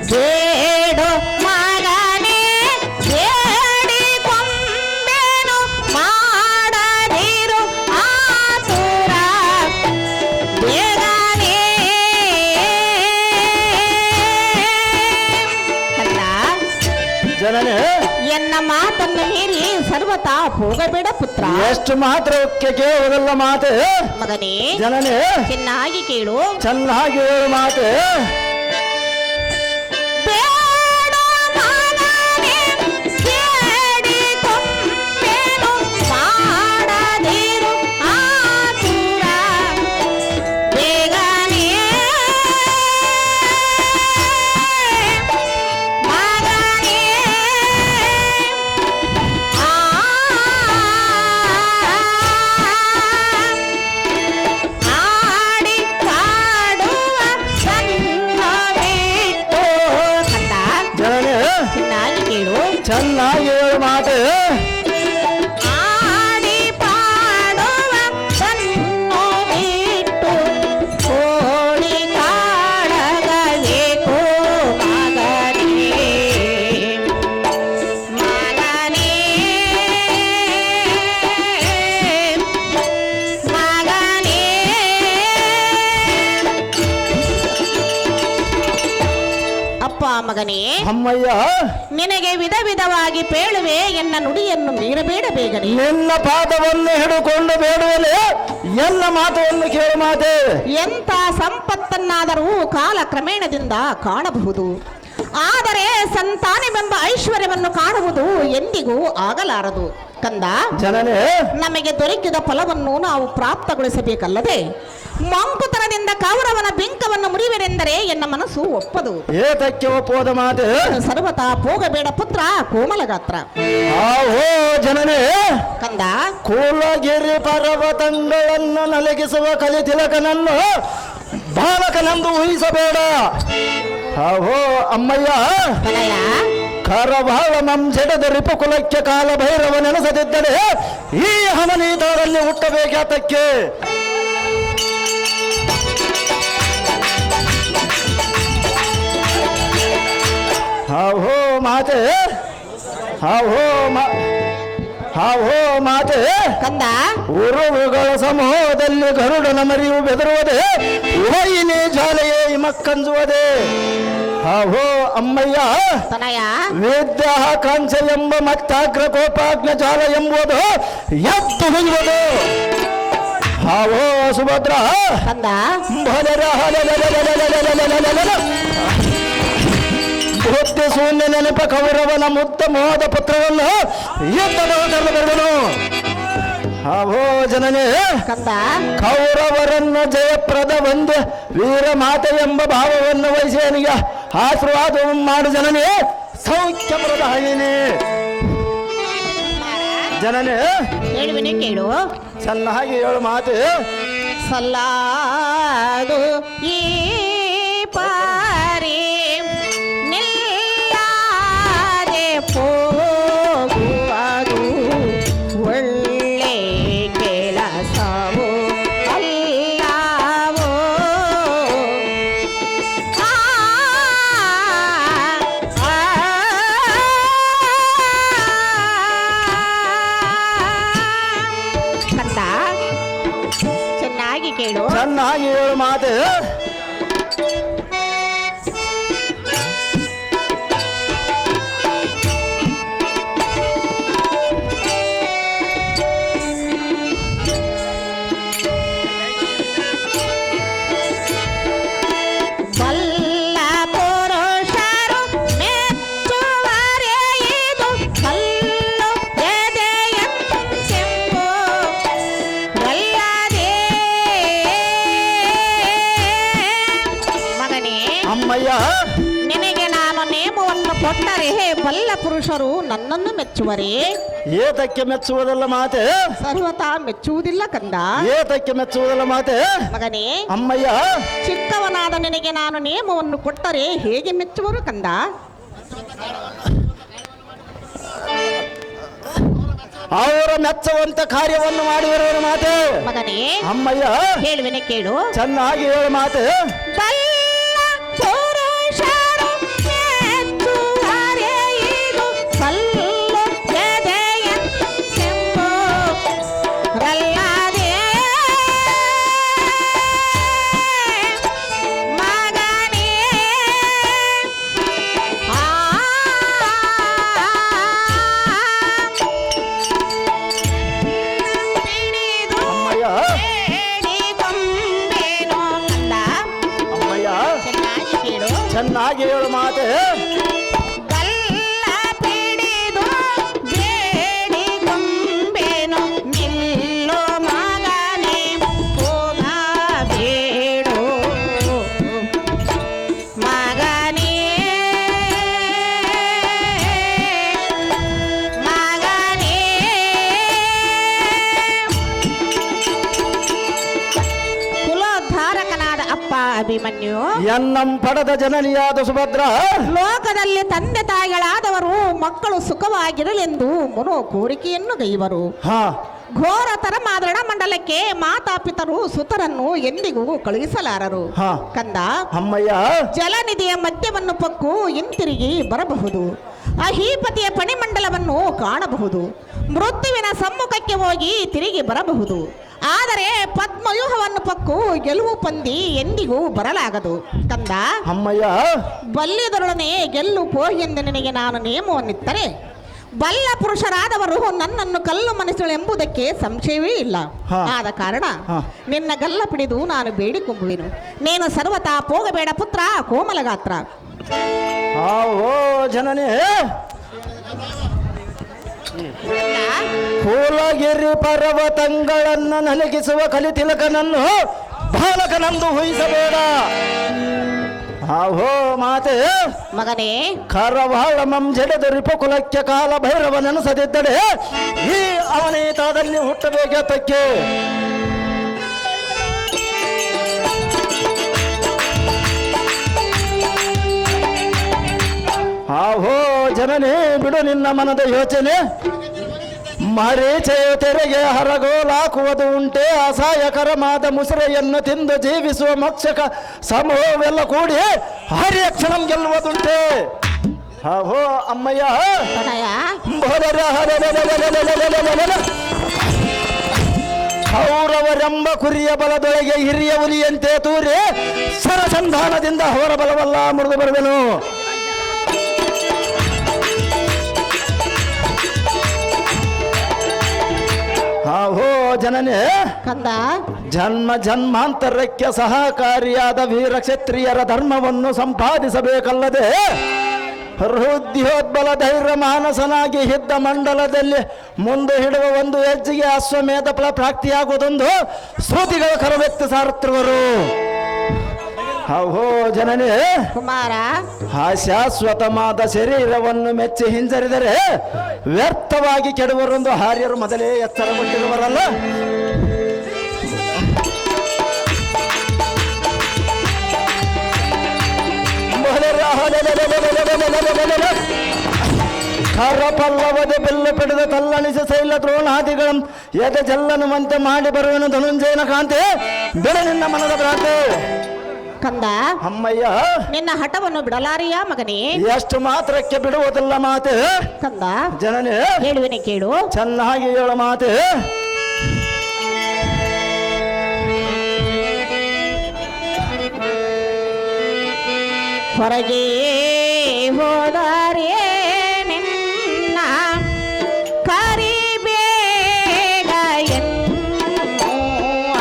ಬೇಡು ಮಗನೇ ಬೇಡಿಕೊಂಬೆನು ಮಾಡದಿರು ಆತುರ ಬೇಗನೆ ಅಲ್ಲ ಜನನೇ ಎನ್ನ ಮಾತನ್ನು ಮೀರಿ ಸರ್ವತಾ ಹೋಗಬೇಡ ಪುತ್ರ ಎಷ್ಟು ಮಾತ್ರಕ್ಕೆ ಕೇಳುವುದಲ್ಲ ಮಾತೆ ಮಗನೇ ಜನನೇ ಚೆನ್ನಾಗಿ ಕೇಳು ಚೆನ್ನಾಗಿ ಹೇಳು ಮಾತೆ ಬೇಡ ಮಗನೇ ಬೇಡಿಕೊಂಬೆನು ಮಾಡದಿರು ಆತುರ ಬೇಗನೆ ಮಗನೇ ಆಡಿ ಕಾಡುವ ಸಣ್ಣ ಬಿಟ್ಟು ಕಂದ ಮಗನೇ. ಅಮ್ಮಯ್ಯ, ನಿನಗೆ ವಿಧ ವಿಧವಾಗಿ ಪೇಳುವೆ, ಎನ್ನ ನುಡಿಯನ್ನು ಮೀರಬೇಡ ಬೇಗನೆ. ನಿನ್ನ ಪಾದವನ್ನು ಹಿಡಿಕೊಂಡು ಬೇಡುವಲೆ ಎಲ್ಲ ಮಾತನ್ನು ಕೇಳು ಮಾತೆ. ಎಂಥ ಸಂಪತ್ತನ್ನಾದರೂ ಕಾಲ ಕ್ರಮೇಣದಿಂದ ಕಾಣಬಹುದು, ಆದರೆ ಸಂತಾನವೆಂಬ ಐಶ್ವರ್ಯವನ್ನು ಕಾಣುವುದು ಎಂದಿಗೂ ಆಗಲಾರದು ಕಂದ. ಜನನೇ, ನಮಗೆ ದೊರಕಿದ ಫಲವನ್ನು ನಾವು ಪ್ರಾಪ್ತಗೊಳಿಸಬೇಕಲ್ಲದೆ ಮಂಕುತನದಿಂದ ಕೌರವನ ಬಿಂಕವನ್ನು ಮುರಿವೆರೆಂದರೆ ಎನ್ನ ಮನಸ್ಸು ಒಪ್ಪದು. ಏತಕ್ಕೆ ಒಪ್ಪುವುದ ಮಾತೆ? ಸರ್ವತಾ ಹೋಗಬೇಡ ಪುತ್ರ ಕೋಮಲಗಾತ್ರ. ಆಹೋ ಜನನೇ, ಕಂದ, ಕೂಲಗಿರಿ ಪರ್ವತಗಳನ್ನು ನಲಗಿಸುವ ಕಲಿತಿಲಕನನ್ನು ಬಾಲಕನಂದು ಊಹಿಸಬೇಡ. ಆಹೋ ಅಮ್ಮಯ್ಯ, ಕನಯ ಕರಬಾಳ ಮಂಜೆಡದ ರಿಪುಕುಲಕ್ಕೆ ಕಾಲ ಭೈರವ ನೆನೆಸದಿದ್ದರೆ ಈ ಹಮನೀತದಲ್ಲಿ ಹುಟ್ಟಬೇಕಾತಕ್ಕೆ. ಆಹೋ ಮಾತೆ, ಆಹೋ ಮಾತೆ, ಕಂದ, ಉರುವುಗಳ ಸಮೂಹದಲ್ಲಿ ಗರುಡನ ಮರಿಯು ಬೆದರುವುದೇ, ವೈನಿ ಜಾಲೆಯೇ ಹಿಮಕ್ಕಂಜುವುದೇ. ಆಹೋ ಅಮ್ಮಯ್ಯ, ತನಯ ವಿದ್ಯಾ ಕಾಂಚ ಎಂಬ ಮತ್ತಾಗ್ರ ಕೋಪಾಗ್ನ ಜಾಲ ಎಂಬುದು ಎದ್ದು ಹೊಯ್ಯುವುದು. ಆಹೋ ಸುಭದ್ರ, ಕಂದ, ಬುದ್ಧಿ ಶೂನ್ಯ ನೆನಪ ಕೌರವನ ಮುದ್ದ ಮೋಹದ ಪುತ್ರವನ್ನು ಎತ್ತದನು. ಆಹೋ ಜನನೇ, ಕಂದ, ಕೌರವರನ್ನ ಜಯಪ್ರದ ಒಂದೇ ವೀರ ಮಾತೆ ಎಂಬ ಭಾವವನ್ನು ವಹಿಸಿ ಅವನಿಗೆ ಆಶೀರ್ವಾದ ಮಾಡು ಜನನೇ. ಸೌಖ್ಯಪ್ರದ ಹೈನೇ ಜನನೇ, ಹೇಳುವಿನಿ ಕೇಳು. ಚೆನ್ನಾಗಿ ಹೇಳು ಮಾತೆ. ಸಲ್ಲಾದು ಈ ಪಾರಿ ನಿಲ್ಲಾದೆ ಹೋಗುವುದು ಒಳ್ಳೆ ಕೆಲಸವು ಅಲ್ಲವೋ. ಕಂದ, ಚೆನ್ನಾಗಿ ಕೇಳು. ಚೆನ್ನಾಗಿ ಹೇಳು ಮಾತೆ. ಬಲ್ಲ ಪುರುಷರು ಮೆಚ್ಚುವರೆ ಇದು ಕಲ್ಲು ಎದೆಯೆಂಬು ಅಲ್ಲದೆ. ಮಗನೇ, ಅಮ್ಮಯ್ಯ, ನಿನಗೆ ನಾನು ನೇಮವನ್ನು ಕೊಟ್ಟರೆ ಬಲ್ಲ ಪುರುಷರು ನನ್ನನ್ನು ಮೆಚ್ಚುವರೆ. ಏತಕ್ಕೆ ಮೆಚ್ಚುವುದಲ್ಲ ಮಾತೆ? ಸರ್ವತಾ ಮೆಚ್ಚುವುದಿಲ್ಲ ಕಂದ. ಏತಕ್ಕೆ ಮೆಚ್ಚುವುದಲ್ಲ ಮಾತೆ? ಮಗನೇ, ಅಮ್ಮಯ್ಯ, ಚಿಕ್ಕವನಾದ ನಿನಗೆ ನಾನು ನೇಮವನ್ನು ಕೊಟ್ಟರೆ ಹೇಗೆ ಮೆಚ್ಚುವರು ಕಂದ? ಅವರ ಮೆಚ್ಚುವಂತ ಕಾರ್ಯವನ್ನು ಮಾಡಿರುವರು ಮಾತೆ. ಮಗನೇ, ಅಮ್ಮಯ್ಯ, ಹೇಳುವೆನೆ ಕೇಳು. ಚೆನ್ನಾಗಿ ಹೇಳು ಮಾತೆ. ಬಲ್ಲ ಪುರುಷರು ಮೆಚ್ಚುವರೆ ಇದು ಕಲ್ಲು ಎದೆಯೆಂಬು ಅಲ್ಲದೆ. ಮಗನೇ, ಹಿಡಿದು ಅಮ್ಮಯ್ಯ, ಬೇಡಿಕೊಂಬೇನೋ ಕಂದ. ಅಮ್ಮಯ್ಯ, ಚೆನ್ನಾಗಿ ಕೇಳು. ಚೆನ್ನಾಗಿ ಹೇಳು ಮಾತೆ. ಗಲ್ಲ ಪಿಡಿದು ಬೇಡಿಕೊಂಬೇನು ನಿಲ್ಲೋ ಮಗನೇ ಹೋಗಬೇಡು. ಮಗನೇ, ಮಗನೇ, ಕುಲೋದ್ಧಾರಕನಾದ ಅಪ್ಪ ಅಭಿಮನ್ಯು, ಎನ್ನಂ ಪಡೆದ ಜನನಿಯಾದ ಸುಭದ್ರ, ಲೋಕದಲ್ಲಿ ತಂದೆ ತಾಯಿಗಳಾದವರು ಮಕ್ಕಳು ಸುಖವಾಗಿರಲೆಂದು ಮನೋ ಕೋರಿಕೆಯನ್ನು ಗೈವರು. ಹಾ, ಘೋರ ತರಮಾದರಣ ಮಂಡಲಕ್ಕೆ ಮಾತಾಪಿತರು ಸುತರನ್ನು ಎಂದಿಗೂ ಕಳುಹಿಸಲಾರರು. ಹಾ. ಕಂದ, ಅಮ್ಮಯ್ಯ, ಜಲನಿಧಿಯ ಮದ್ಯವನ್ನು ಪಕ್ಕು ಹಿಂತಿರುಗಿ ಬರಬಹುದು. ಅಹೀಪತಿಯ ಪಣಿಮಂಡಲವನ್ನು ಕಾಣಬಹುದು. ಮೃತ್ಯುವಿನ ಸಮ್ಮುಖಕ್ಕೆ ಹೋಗಿ ತಿರುಗಿ ಬರಬಹುದು. ಆದರೆ ಪದ್ಮವ್ಯೂಹವನ್ನು ಪಕ್ಕು ಗೆಲುವು ಪಂದಿ ಎಂದಿಗೂ ಬರಲಾಗದು ಕಂದ. ಅಮ್ಮಯ್ಯ, ಬಲ್ಯದೊಡನೆ ಗೆಲ್ಲು ಪೋಹಿ ಎಂದು ನಿನಗೆ ನಾನು ನೇಮವನ್ನಿತ್ತರೆ ಬಲ್ಲ ಪುರುಷರಾದವರು ನನ್ನನ್ನು ಕಲ್ಲು ಮನಸ್ಸುಗಳು ಎಂಬುದಕ್ಕೆ ಸಂಶಯವೇ ಇಲ್ಲ. ಆದ ಕಾರಣ ನಿನ್ನ ಗಲ್ಲ ಪಿಡಿದು ನಾನು ಬೇಡಿಕೊಂಬುವೆನು. ನೀನು ಸರ್ವತಾ ಹೋಗಬೇಡ ಪುತ್ರ ಕೋಮಲಗಾತ್ರ. ಓ ಜನನೇ, ಕೂಲಗಿರಿ ಪರ್ವತಗಳನ್ನು ನಲಗಿಸುವ ಕಲಿತಿಲಕನನ್ನು ಬಾಲಕನಂದು ಊಹಿಸಬೇಡ. ಆಹೋ ಮಾತೆ ಮಗನೇ, ಕರವಾಳ ಮಂಜೆಡೆದು ರಿಪುಕುಲಕ್ಕೆ ಕಾಲ ಭೈರವನೆನಿಸದಿದ್ದಡೆ ಈ ಅವನೇತಾದಲ್ಲಿ ಹುಟ್ಟಬೇಕೆತ್ತಕ್ಕೆ. ಆಹೋ ಜನನೇ, ಬಿಡು ನಿನ್ನ ಮನದ ಯೋಚನೆ. ಮರೀಚೆಯ ತೆರೆಗೆ ಹರಗೋಲಾಕುವುದು ಉಂಟೆ, ಅಸಹಾಯಕರವಾದ ಮುಸುರೆಯನ್ನು ತಿಂದು ಜೀವಿಸುವ ಮೋಕ್ಷಕ ಸಮೂಹವೆಲ್ಲ ಕೂಡಿ ಹರಿಯಕ್ಷಣಂ ಗೆಲ್ಲುವುದುಂಟೆ. ಆಹೋ ಅಮ್ಮಯ್ಯ, ಕೌರವರೆಂಬ ಕುರಿಯ ಬಲದೊಳಗೆ ಹಿರಿಯ ಹುಲಿಯಂತೆ ತೂರಿ ಸರಸಂಧಾನದಿಂದ ಅವರ ಬಲವಲ್ಲ ಮುರಿದು ಬರುವೆನು. ಆಹೋ ಜನನೇ ಕಂದ, ಜನ್ಮ ಜನ್ಮಾಂತರಕ್ಕೆ ಸಹಕಾರಿಯಾದ ವೀರ ಕ್ಷತ್ರಿಯರ ಧರ್ಮವನ್ನು ಸಂಪಾದಿಸಬೇಕಲ್ಲದೆ ಹೃದಯೋದ್ಬಲ ಧೈರ್ಯ ಮಾನಸನಾಗಿ ಇದ್ದ ಮಂಡಲದಲ್ಲಿ ಮುಂದೆ ಹಿಡುವ ಒಂದು ಹೆಜ್ಜೆಗೆ ಅಶ್ವಮೇಧ ಫಲ ಪ್ರಾಪ್ತಿಯಾಗುವುದೊಂದು ಶ್ರುತಿಗಳ ಕರವೆತ್ತಿ ಸಾರುತ್ತಿರುವರು. ಅಹೋ ಜನನೇ ಕುಮಾರ, ಆ ಶಾಶ್ವತವಾದ ಶರೀರವನ್ನು ಮೆಚ್ಚಿ ಹಿಂಜರಿದರೆ ವ್ಯರ್ಥವಾಗಿ ಕೆಡುವರೊಂದು ಹಾರ್ಯರು ಮೊದಲೇ ಎಚ್ಚರಗೊಂಡಿರುವರಲ್ಲ. ಕರಪಲ್ಲವದ ಬೆಲ್ಲ ಪಡೆದ ತಲ್ಲಣಿಸಿ ಶೈಲ ದ್ರೋಣಾದಿಗಳನ್ನು ಎದೆ ಜಲ್ಲನುವಂತೆ ಮಾಡಿ ಬರುವನು ಧನುಂಜಯನ ಕಾಂತೆ. ಬೆಳೆ ನಿನ್ನ ಮನದ ಭ್ರಾಂತಿ. ಕಂದ, ಅಮ್ಮಯ್ಯ, ನಿನ್ನ ಹಠವನ್ನು ಬಿಡಲಾರಿಯ ಮಗನೇ. ಎಷ್ಟು ಮಾತ್ರಕ್ಕೆ ಬಿಡುವುದಿಲ್ಲ ಮಾತೆ. ಕಂದ ಜನನೇ, ಹೇಳುವೆನೆ ಕೇಳು. ಚೆನ್ನಾಗಿ ಹೇಳ ಮಾತೆ. ಹೊರಗೆ ಹೋದರೆ ನಿನ್ನ ಕರಿಬೇಗ ಎನ್ನುವ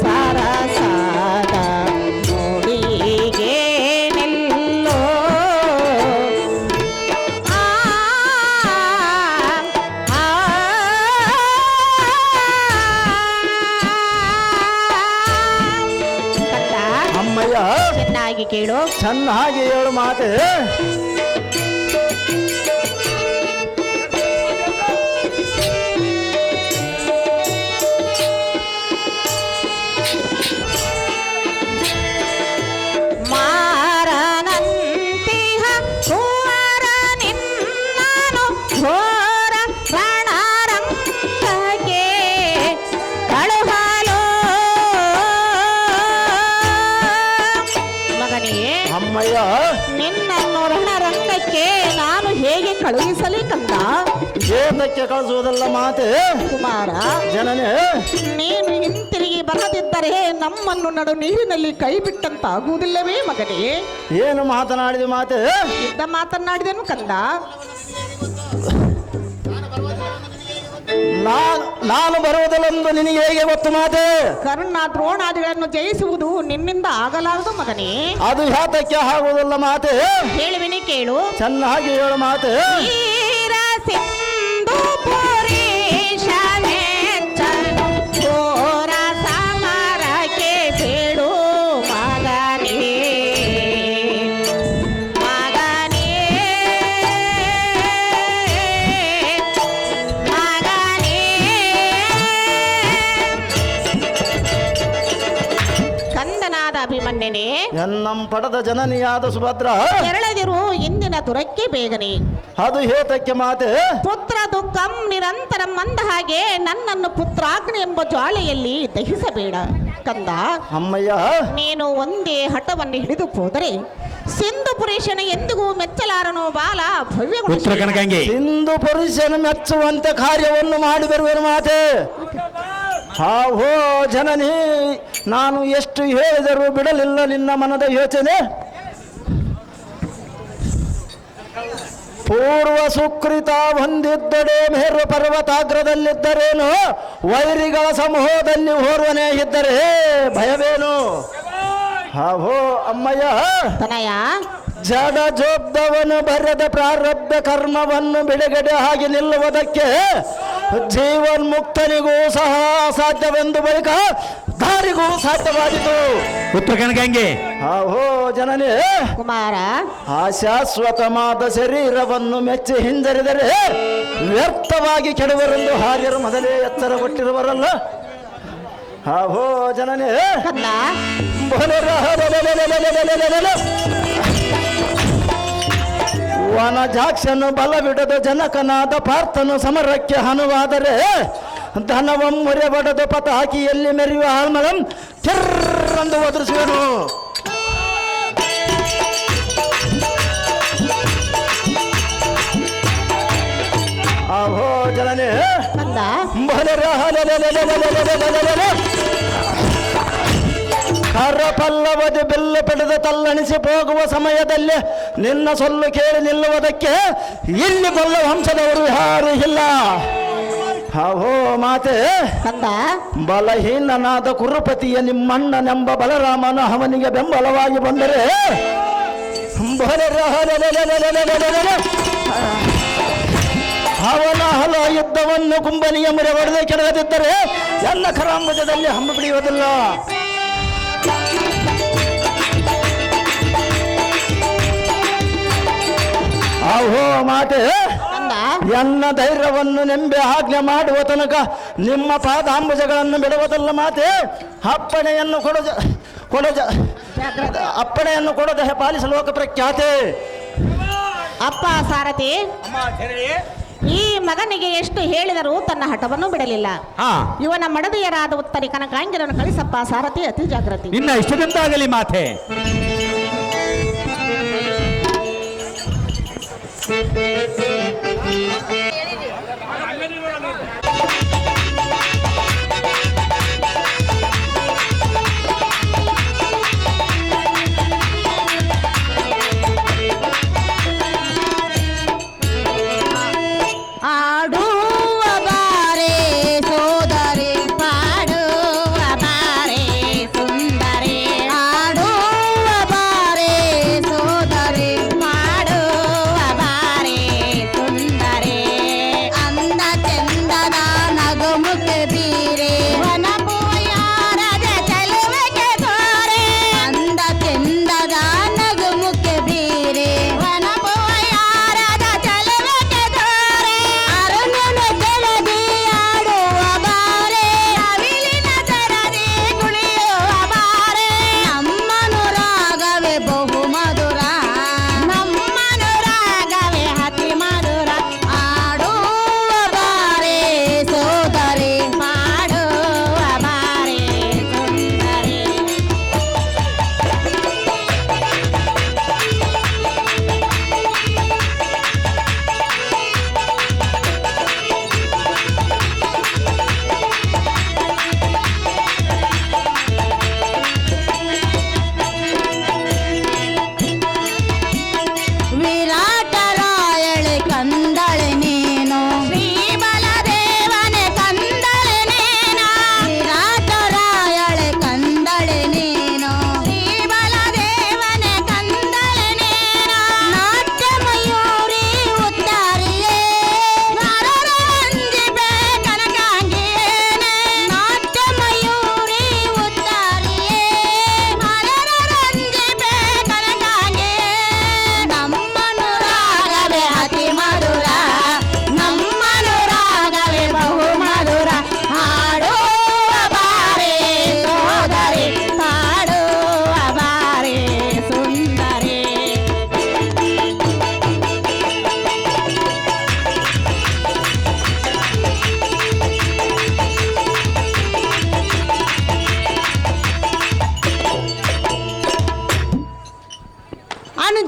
ಸರಸದ ನುಡಿಗೆ ನಿಲ್ಲೋ. ಅಮ್ಮಯ್ಯ, ಚೆನ್ನಾಗಿ ಕೇಳು. ಚೆನ್ನಾಗಿ ಹೇಳು ಮಾತೆ. ಮಾರನಂತಿಹ ಕುವರ ನಿನ್ನನು ಘೋರ ರಣರಂಗಕ್ಕೆ ಕಳುಹಲೋ. ಮಗನೇ, ಅಮ್ಮಯ್ಯ, ನಿನ್ನನ್ನು ರಣರಂಗಕ್ಕೆ ನಾನು ಹೇಗೆ ಕಳುಹಿಸಲಿ ಕಂದ? ಏತಕ್ಕೆ ಕಳಿಸುವುದಲ್ಲ ಮಾತೆ. ಕುಮಾರ, ಜನನೇ, ನೀನು ಹಿಂತಿರುಗಿ ಬರದಿದ್ದರೆ ನಮ್ಮನ್ನು ನಡು ನೀರಿನಲ್ಲಿ ಕೈ ಬಿಟ್ಟಂತಾಗುವುದಿಲ್ಲವೇ ಮಗನೇ? ಏನು ಮಾತನಾಡಿದ ಮಾತೆ. ಯುದ್ಧ ಮಾತನಾಡಿದೆನು ಕಂದ. ನಾನು ಬರುವುದಿല്ലെಂದು ನಿನಗೆ ಹೇಗೆ ಗೊತ್ತು ಮಾತೆ. ಕರ್ಣ ದ್ರೋಣಾದಿಗಳನ್ನು ಜಯಿಸುವುದು ನಿನ್ನಿಂದ ಆಗಲಾರದು ಮಗನೇ. ಅದು ಯಾತಕ್ಕೆ ಆಗುವುದಿಲ್ಲ ಮಾತೆ. ಹೇಳುವಿನಿ ಕೇಳು. ಚೆನ್ನಾಗಿ ಹೇಳು ಮಾತೆ. ವೀರ ಸಿಂಧು ಪುರೀಶನೇ ಚನು ಘೋರ ಸಮರಕ್ಕೆ ಬೇಡು ಮಗನೇ. ಮಗನೇ, ಮಗನೇ. ಕಂದನಾದ ಅಭಿಮನ್ಯನೇ, ಎನ್ನಂ ಪಡೆದ ಜನನಿಯಾದ ಸುಭದ್ರ ಕೆರಳದಿರು ಇಂದಿನ ದುರಕ್ಕೆ ಬೇಗನೆ. ಅದು ಹೇತಕ್ಕೆ ಮಾತೆ. ಪುತ್ರ ದುಃಖಂ ನಿರಂತರ ಮಂದ ಹಾಗೆ ನನ್ನನ್ನು ಪುತ್ರಾಗ್ನಿ ಎಂಬ ಜ್ವಾಲೆಯಲ್ಲಿ ದಹಿಸಬೇಡ ಕಂದ. ಅಮ್ಮಯ್ಯ, ನೀನು ಒಂದೇ ಹಠವನ್ನು ಹಿಡಿದು ಹೋದರೆ ಸಿಂಧು ಪುರುಷನ ಎಂದಿಗೂ ಮೆಚ್ಚಲಾರನು ಬಾಲ ಭವ್ಯ ಉತ್ತರ ಕನಕಂಗಿ ಸಿಂಧು ಪುರುಷನ ಮೆಚ್ಚುವಂತೆ ಕಾರ್ಯವನ್ನು ಮಾಡಿ ಬರುವೆನು ಮಾತೆ. ಹೋ ಜನನಿ, ನಾನು ಎಷ್ಟು ಹೇಳಿದರೂ ಬಿಡಲಿಲ್ಲ ನಿನ್ನ ಮನದ ಯೋಚನೆ. ಪೂರ್ವ ಸುಕೃತ ಹೊಂದಿದ್ದಡೆ ಮೇರು ಪರ್ವತಾಗ್ರದಲ್ಲಿದ್ದರೇನು, ವೈರಿಗಳ ಸಮೂಹದಲ್ಲಿ ಓರ್ವನೇ ಇದ್ದರೆ ಭಯವೇನು. ಹೋ ಅಮ್ಮಯ್ಯ, ತನಯ ಜಡ ಜೋಬ್ದವನು ಬರೆದ ಪ್ರಾರಬ್ಧ ಕರ್ಮವನ್ನು ಬಿಡುಗಡೆ ಆಗಿ ನಿಲ್ಲುವುದಕ್ಕೆ ಜೀವನ್ಮುಕ್ತನಿಗೂ ಸಹ ಅಸಾಧ್ಯವೆಂದು ಬಳಿಕ ದಾರಿಗೂ ಸಾಧ್ಯವಾಯಿತು. ಉತ್ತರ ಕನಕಂಗಿ ಹೋ ಜನನೇ, ಕುಮಾರ ಆ ಶಾಶ್ವತವಾದ ಶರೀರವನ್ನು ಮೆಚ್ಚಿ ಹಿಂಜರಿದರೆ ವ್ಯರ್ಥವಾಗಿ ಕೆಡುವರೆಂದು ಹಾರ್ಯರು ಮೊದಲೇ ಎಚ್ಚರಗೊಟ್ಟಿರುವರಲ್ಲ. ಹೋ ಜನನೇ, ಕಂದ ವನಜಾಕ್ಷನು ಬಲವಿಡದ ಜನಕನಾದ ಪಾರ್ಥನು ಸಮರಕ್ಕೆ ಹನುವಾದರೆ ಧನವಂ ಮುರೆ ಬಡದು ಪತಾಕಿಯಲ್ಲಿ ಮೆರೆಯುವ ಆಲ್ಮಳಂ ಚಿರ್ರಂದು ಒದರಿಸುವನು. ಹೋ ಜನನೇ, ಕಂದ ಕರಪಲ್ಲವದು ಬೆಲ್ಲ ಪಡೆದ ತಲ್ಲಣಿಸಿ ಹೋಗುವ ಸಮಯದಲ್ಲಿ ನಿನ್ನ ಸೊಲ್ಲು ಕೇಳಿ ನಿಲ್ಲುವುದಕ್ಕೆ ಇಲ್ಲಿ ಕೊಲ್ಲ ವಂಶದವರು ಯಾರು ಇಲ್ಲ. ಹೋ ಮಾತೆ, ಕಂದ ಬಲಹೀನನಾದ ಕುರುಪತಿಯ ನಿಮ್ಮಣ್ಣನೆಂಬ ಬಲರಾಮನು ಅವನಿಗೆ ಬೆಂಬಲವಾಗಿ ಬಂದರೆ ಅವನ ಹಲ ಯುದ್ಧವನ್ನು ಕುಂಬನಿಯ ಮುರೆ ಹೊಡೆದು ಕೆಡಗದಿದ್ದರೆ ಎಲ್ಲ ಕರಾಂಬುಜದಲ್ಲಿ ಹಂಬ ಬಿಡಿಯುವುದಿಲ್ಲ. ಹೋ ಮಾತೆ, ಕಂದ ಎನ್ನ ಧೈರ್ಯವನ್ನು ನೆಂಬೆ ಆಜ್ಞೆ ಮಾಡುವ ತನಕ ನಿಮ್ಮ ಪಾದಾಂಬುಜಗಳನ್ನು ಬಿಡುವುದಲ್ಲ ಮಾತೆ. ಅಪ್ಪಣೆಯನ್ನು ಅಪ್ಪಣೆಯನ್ನು ಕೊಡದ ಪಾಲಿಸಲು ಲೋಕ ಪ್ರಖ್ಯಾತೆ. ಅಪ್ಪ ಸಾರಥಿ, ಈ ಮಗನಿಗೆ ಎಷ್ಟು ಹೇಳಿದರೂ ತನ್ನ ಹಠವನ್ನು ಬಿಡಲಿಲ್ಲ. ಹಾ, ಇವನ ಮಡದಿಯರಾದ ಉತ್ತರಿ ಕನಕಾಂಗಿರನ್ನು ಕಳಿಸಪ್ಪ ಸಾರಥಿ, ಅತಿ ಜಾಗೃತಿ. ನಿನ್ನ ಇಷ್ಟದಂತಾಗಲಿ ಮಾತೆ. ಆಡುವ ಬಾರೆ ಸೋದರಿ, ಪಾಡುವ ಬಾರೆ ಸುಂದರಿ, ಆಡುವ ಬಾರೆ ಸೋದರಿ, ಮಾಡುವ ಬಾರೆ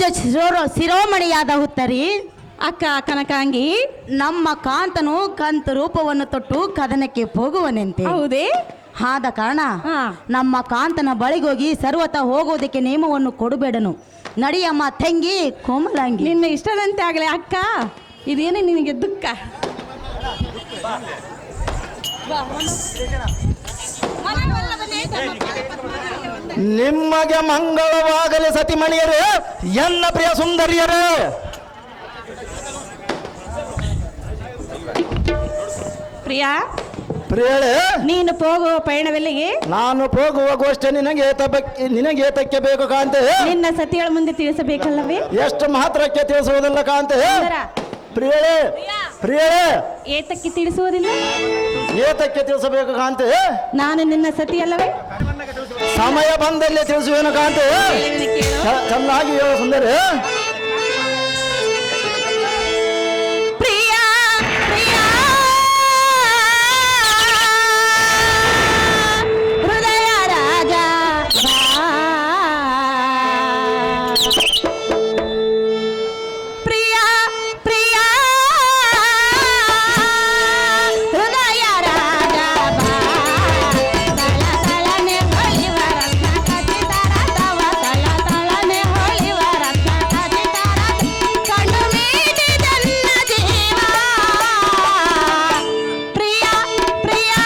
ಪೂಜ್ಯ ಶಿರೋಮಣಿಯಾದ ಉತ್ತರಿ ಅಕ್ಕ ಕನಕಾಂಗಿ, ನಮ್ಮ ಕಾಂತನು ಕಂತ ರೂಪವನ್ನು ತೊಟ್ಟು ಕದನಕ್ಕೆ ಹೋಗುವನೆಂತೆ. ಹೌದೇ? ಆದ ಕಾರಣ ಹಾ. ನಮ್ಮ ಕಾಂತನ ಬಳಿಗೋಗಿ ಸರ್ವತ ಹೋಗೋದಕ್ಕೆ ನೇಮವನ್ನು ಕೊಡಬೇಡನು. ನಡಿಯಮ್ಮ ತಂಗಿ ಕೋಮಲಾಂಗಿ. ನಿನ್ನ ಇಷ್ಟದಂತೆ ಆಗಲಿ ಅಕ್ಕ. ಇದೇನೇ ನಿನಗೆ ದುಃಖ? ನಿಮಗೆ ಮಂಗಳವಾಗಲಿ ಸತಿಮಣಿಯರೇ, ಎನ್ನ ಪ್ರಿಯ ಸುಂದರಿಯರೇ. ಪ್ರಿಯಾ, ಪ್ರಿಯಳೇ, ನೀನು ಹೋಗುವ ಪಯಣವೆಲ್ಲಿಗೆ? ನಾನು ಹೋಗುವ ಗೋಷ್ಠಿ ನಿನಗೆ ಏತಕ್ಕೆ ಬೇಕು ಕಾಂತೆ? ನಿನ್ನ ಸತಿಗಳ ಮುಂದೆ ತಿಳಿಸಬೇಕಲ್ಲವೇ? ಎಷ್ಟು ಮಾತ್ರಕ್ಕೆ ತಿಳಿಸುವುದಿಲ್ಲ ಕಾಂತೆ. ಸುಂದರ, ಪ್ರಿಯಳೇ, ಪ್ರಿಯಳೇ, ಏತಕ್ಕೆ ತಿಳಿಸುವುದಿಲ್ಲ? ಏತಕ್ಕೆ ತಿಳಿಸಬೇಕು ಕಾಂತೆ? ನಾನು ನಿನ್ನ ಸತಿಯಲ್ಲವೇ? ಸಮಯ ಬಂದಲ್ಲಿ ತಿಳಿಸುವೇನು ಕಾಂತೆ. ಚೆನ್ನಾಗಿ ಹೇಳು ಸುಂದರಿ. ಪ್ರಿಯಾ ಪ್ರಿಯಾ ಹೃದಯ ರಾಜ ಪ್ರಿಯಾ ಪ್ರಿಯಾ ಹೃದಯ ರಾಜ ತಳ ತಳನೆ ಹೊಳಿವ ರತ್ನ ಖಚಿತರ ತವ ತಳ ತಳನೆ ಹೊಳಿವ ರತ್ನ ಖಚಿತರ ಕಣ್ಣು ಮೀಟಿದನ್ನ ಜೀವ ಪ್ರಿಯಾ ಪ್ರಿಯಾ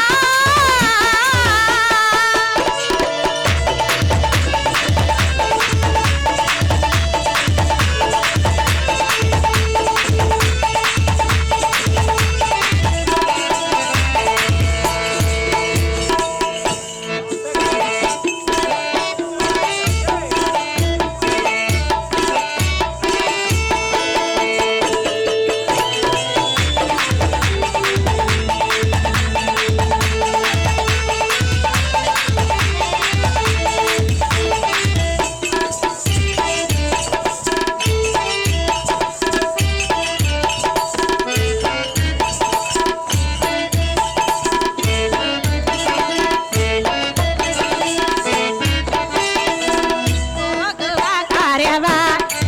ಹೋಗುವ ಕಾರ್ಯವ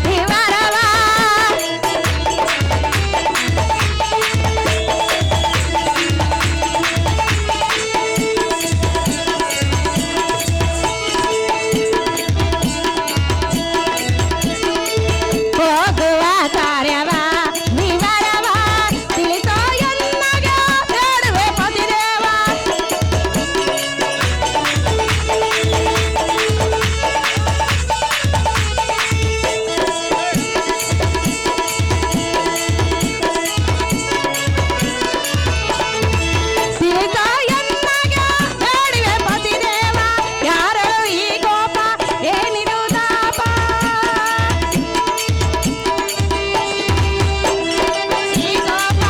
ವಿವರವ ಹೋಗುವ ಕಾರ್ಯವ ವಿವರವ ತಿಳಿಸೋ ಎನ್ನಗ ಬೇಡುವೆ ಪತಿದೇವ ತಿಳಿಸೋ ಎನ್ನಗ ಬೇಡುವೆ ಪತಿದೇವ ಯಾರಳು ಈ ಕೋಪ ಏನಿದು ತಾಪ ಈ ಕೋಪ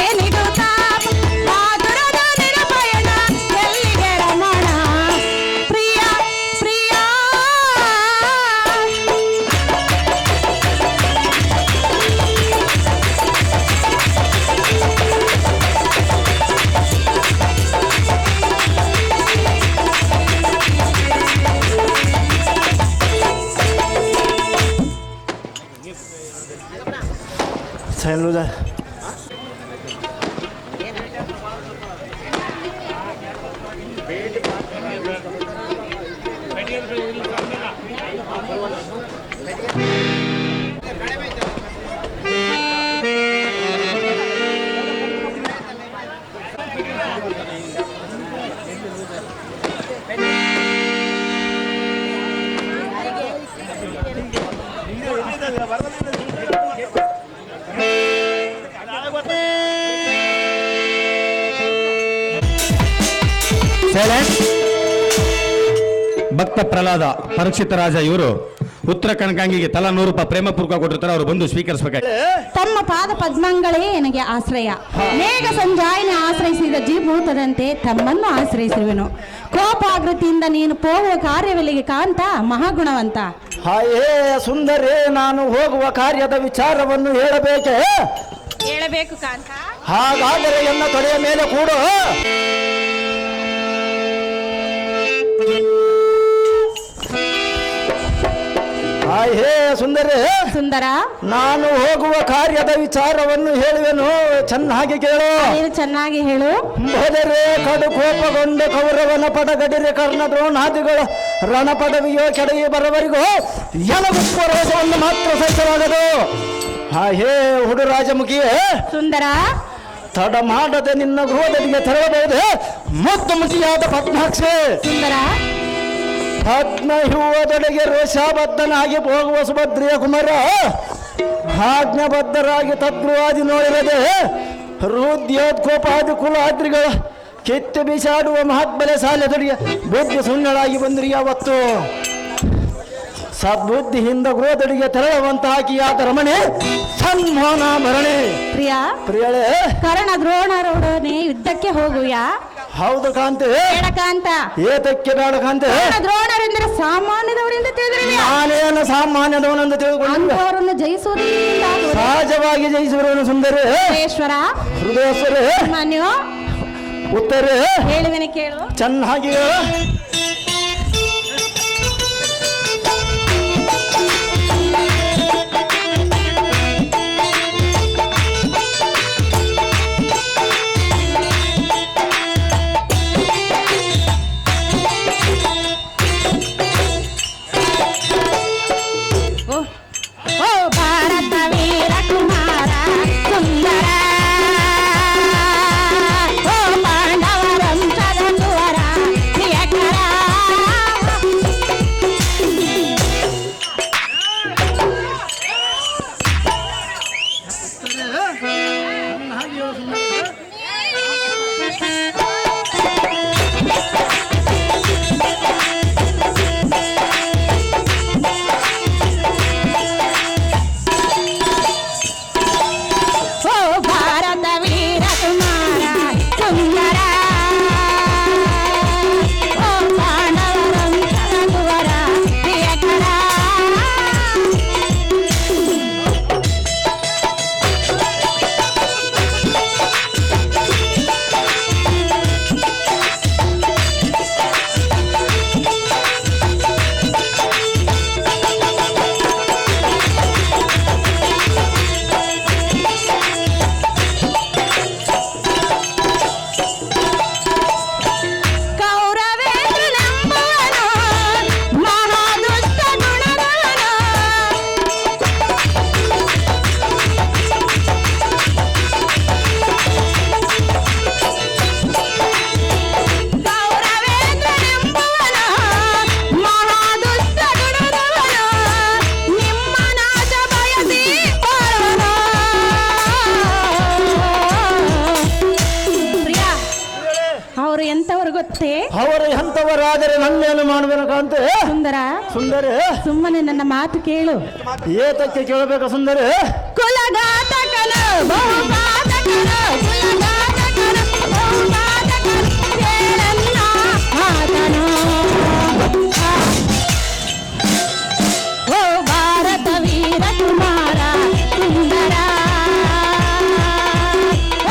ಏನಿದು ತಾಪ ಆದುರದ ನಿರಪಯಣ ಎಲ್ಲಿಗೆ ರಮಣ ಪ್ರಿಯ ಪ್ರಿಯ ಸೈನುಜ ಭಕ್ತ ಪ್ರಹ್ಲಾದ ಪರೀಕ್ಷಿತ ರಾಜ ಇವರು ಉತ್ತರ ಕನಕಾಂಗಿಗೆ ತಲಾ 100 ರೂಪಾಯಿ ಪ್ರೇಮಪೂರ್ವಕ ಕೊಟ್ಟಿರ್ತಾರೆ. ಅವರು ಬಂದು ಸ್ವೀಕರಿಸಬೇಕಾಗಿ. ತಮ್ಮ ಪಾದ ಪದ್ಮಗಳೇ ನನಗೆ ಆಶ್ರಯ. ಮೇಘ ಸಂಜಾಯನೆ ಆಶ್ರಯಿಸಿದ ಜೀಭೂತದಂತೆ ತಮ್ಮನ್ನು ಆಶ್ರಯಿಸಿರುವೆನು. ಕೋಪಾಗೃತಿಯಿಂದ ನೀನು ಹೋಗುವ ಕಾರ್ಯವೆಲ್ಲಿಗೆ ಕಾಂತ ಮಹಾಗುಣವಂತ. ಹಾಯೇ ಸುಂದರಿ, ನಾನು ಹೋಗುವ ಕಾರ್ಯದ ವಿಚಾರವನ್ನು ಹೇಳಬೇಕೆ? ಹೇಳಬೇಕು ಕಾಂತ. ಹಾಗಾದರೆ ಎನ್ನ ತೊಡೆಯ ಮೇಲೆ ಕೂಡು. ಹಾಯೇ ಸುಂದರಿ, ಸುಂದರ, ನಾನು ಹೋಗುವ ಕಾರ್ಯದ ವಿಚಾರವನ್ನು ಹೇಳುವೆನು, ಚೆನ್ನಾಗಿ ಕೇಳು. ನೀನು ಚೆನ್ನಾಗಿ ಹೇಳು. ಭೋದರೆ ಕಡು ಕೋಪಗೊಂಡು ಕೌರವನ ಪಡಗಡಿರೆ ಕರ್ಣ ದ್ರೋಣಾದಿಗಳು ರಣಪದವಿಯೋ ಕೆಡಗಿ ಬರವರಿಗೂ ಎನಗುಪ್ಪು ರೋಷವನ್ನು ಮಾತ್ರ ಸಹಿಸಲಾಗದು. ಹೇ ಹುಡುರಾಜಮುಖಿಯೇ ಸುಂದರ, ತಡ ಮಾಡದೆ ನಿನ್ನ ಗೃಹದಡಿಗೆ ತೆರಳಬಹುದೇ ಮುದ್ದು ಮುಖಿಯಾದ ಪದ್ಮಾಕ್ಷಿ. ಸುಂದರ, ಪದ್ಮಹ್ಯೂವದೊಳಗೆ ರೋಷಾಬದ್ಧನಾಗಿ ಹೋಗುವ ಸುಭದ್ರಿಯ ಕುಮಾರ ಆಜ್ಞಾಬದ್ಧರಾಗಿ ತದ್ರುವಾದಿ ನೋಡಿರದೆ ಹೃದಯೋತ್ಕೋಪಾದಿ ಕುಲಾದ್ರಿಗಳ ಕಿತ್ತು ಬಿಸಾಡುವ ಮಹಾತ್ಬಲೆ ಸಾಲೆದೊಡೆಯ ಬುದ್ಧಿ ಸುಣ್ಣಳಾಗಿ ಬಂದ್ರಿ. ಅವತ್ತು ಸದ್ಬುದ್ಧಿಯಿಂದ ಗೃಹದಡಿಗೆ ತೆರಳುವಂತ ಆಕಿಯಾದ ರಮಣಿ ಸನ್ಮಾನ ಭರಣಿ. ಪ್ರಿಯ ಪ್ರಿಯಳೇ, ಕರ್ಣ ದ್ರೋಣರೊಡನೆ ಯುದ್ಧಕ್ಕೆ ಹೋಗುಯಾ? ಹೌದು ಕಾಂತೆ. ಬೇಡಕಾಂತ, ಏತಕ್ಕೆ ಬೇಡ ಕಾಂತೆ? ದ್ರೋಣರೆಂದರೆ ಸಾಮಾನ್ಯದವರಿಂದ ತಿಳಿದಿರುವೆ. ನಾನೇನು ಸಾಮಾನ್ಯದವನೆಂದು ತಿಳ್ಕೊಂಡು ಅಂತವರನ್ನು ಜಯಿಸುವುದರಿಂದ ಸಹಜವಾಗಿ ಜಯಿಸುವನು. ಸುಂದರಿ, ಈಶ್ವರ, ಹೃದಯೇಶ್ವರೇ, ಮಾನ್ಯ ಉತ್ತರೇ, ಹೇಳುವೆನೆ ಕೇಳು. ಚೆನ್ನಾಗಿ ಓ ಭಾರತ ವೀರ ಕುಮಾರ ಸುಂದರ, ಓ ಪಾಂಡವರ ವಂಶದ ಪ್ರಿಯಕರ. ಅವರು ಎಂತವರಾದರೆ ನನ್ನೇನು ಮಾಡುವೆನು ಕಾಂತೆ? ಸುಂದರ, ಸುಂದರಿ, ಸುಮ್ಮನೆ ನನ್ನ ಮಾತು ಕೇಳು. ಏತಕ್ಕೆ ಕೇಳಬೇಕು ಸುಂದರಿ? ಕುಲಘಾತಕನು ಬಹುಘಾತಕನು, ಕುಲಘಾತಕನು ಬಹುಘಾತಕನು, ಕೇಳನ್ನ ಮಾತನು. ಓ ಭಾರತ ವೀರ ಕುಮಾರ ಸುಂದರ,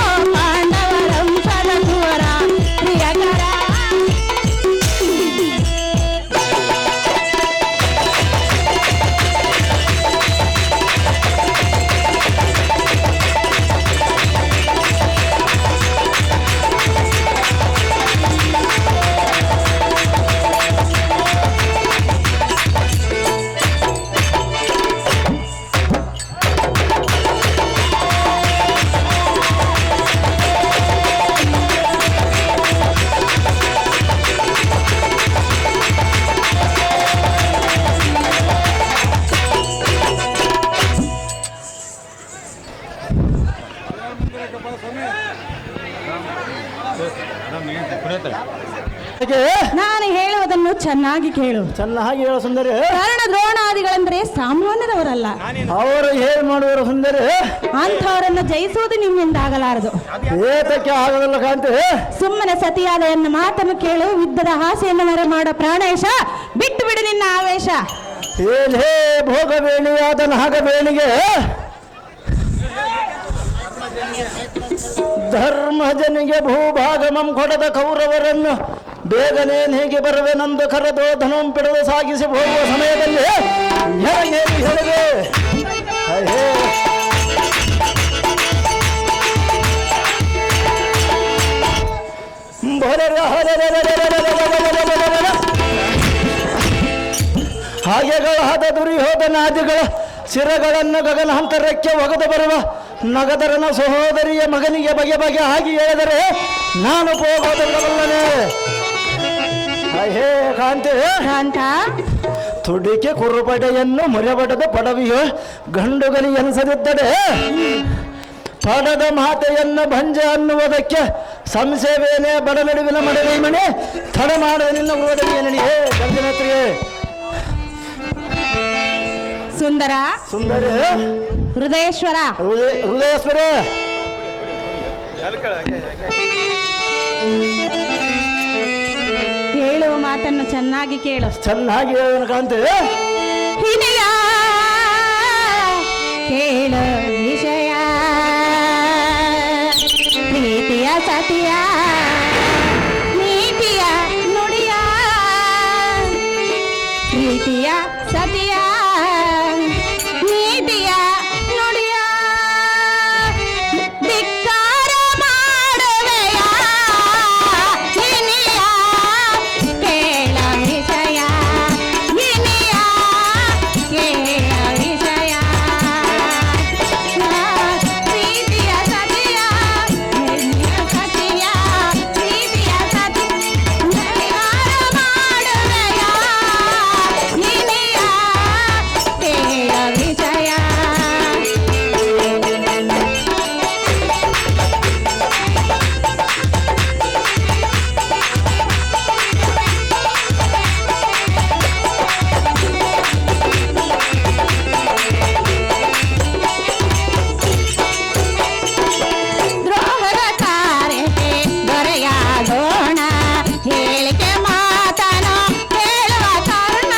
ಓ ಪಾಂಡವರ ವಂಶದ ಕುವರ ಪ್ರಿಯಕರ. ನಾನು ಹೇಳುವುದನ್ನು ಚೆನ್ನಾಗಿ ಕೇಳು. ಚೆನ್ನಾಗಿ ಹೇಳು ಸುಂದರಿ. ಕರ್ಣ ದ್ರೋಣಾದಿಗಳೆಂದರೆ ಸಾಮಾನ್ಯದವರಲ್ಲ. ಅವರು ಏನ್ ಮಾಡುವರು ಸುಂದರಿ? ಅಂಥವರನ್ನು ಜಯಿಸುವುದು ನಿಮ್ಮಿಂದ ಆಗಲಾರದು. ಏತಕ್ಕೆ ಆಗಲ್ಲ ಕಾಂತೆ? ಸುಮ್ಮನೆ ಸತಿಯಾದ ಎನ್ನ ಮಾತನ್ನು ಕೇಳು. ಯುದ್ಧದ ಆಸೆಯನ್ನು ಮರೆ ಮಾಡೋ ಪ್ರಾಣೇಶ, ಬಿಟ್ಟು ಬಿಡು ನಿನ್ನ ಆವೇಶ. ಏನೇ ಭೋಗ ಬೇಣಿಯಾದ ನಾಗಬೇಣಿಗೆ ಧರ್ಮಜನಿಗೆ ಭೂಭಾಗಮಂ ಕೊಡದ ಕೌರವರನ್ನು ಬೇಗನೆ ಹೇಗೆ ಬರುವೆ ನಂದು ಕರೆದು ಧನಂ ಪಿಡದು ಸಾಗಿಸಿ ಹೋಗುವ ಸಮಯದಲ್ಲಿ ಹೇಗೆ ಹೇಳಿದೆ ಹೇ ಹಾಗೆಗಳಾದ ದುರ್ಯೋಧನಾದಿಗಳ ಶಿರಗಳನ್ನು ಗಗನಾಂತರಕ್ಕೆ ಒಗೆದು ಬರುವ ನಗದರನ ಸಹೋದರಿಯ ಮಗನಿಗೆ ಬಗೆ ಬಗೆ ಆಗಿ ಹೇಳಿದರೆ ನಾನು ಹೋಗೋದಲ್ಲವಲ್ಲನೆ ಹೇ ಕಾಂತೆ ಕಾಂತ ತುಡಿಕೆ ಕುರುಪಡೆಯನ್ನು ಮುರೆಬಡದ ಪಡವಿಯು ಗಂಡುಗಲಿ ಎನಿಸದಿದ್ದಡೆ ಪಡದ ಮಾತೆಯನ್ನು ಭಂಜ ಅನ್ನುವುದಕ್ಕೆ ಸಂಶಯವೇನೆ ಬಡ ನಡುವಿನ ಮಡವಿ ಮಣಿ ತಡ ಮಾಡದ ನಿನ್ನ ಓದವಿಯ ನಡಿಯೇ ಗಂಗನತ್ರಿಯೇ ಸುಂದರ ಸುಂದರಿ ಹೃದಯೇಶ್ವರ ಹೃದಯೇಶ್ವರ ಹೇಳುವ ಮಾತನ್ನು ಚೆನ್ನಾಗಿ ಕೇಳು. ಚೆನ್ನಾಗಿ ಕಾಂತೆ ಹಿರಿಯ ಕೇಳು ವಿಷಯ ಪ್ರೀತಿಯ ಸತಿಯ ನೀತಿಯ ನುಡಿಯ ಪ್ರೀತಿಯ ಸತಿಯ ನೀತಿಯ ನುಡಿಯ ಧಿಕ್ಕಾರ ಮಾಡುವೆಯ ಇನಿಯ ಕೇಳ ವಿಷಯ ಇನಿಯ ಕೇಳ ವಿಷಯ ಪ್ರೀತಿಯ ಸತಿಯ ಪ್ರೀತಿಯ ಸತಿಯ ಪ್ರೀತಿಯ ಸತಿ ಧಿಕ್ಕಾರ ಮಾಡುವೆಯ ಇನಿಯ ಕೇಳ ವಿಷಯ ದ್ರೋಹದ ಕಾರ್ಯಕ್ಕೆ ದೊರೆಯಾಗೋಣ ಹೇಳಿಕೆ ಮಾತನ ಹೇಳುವ ಕಾರಣ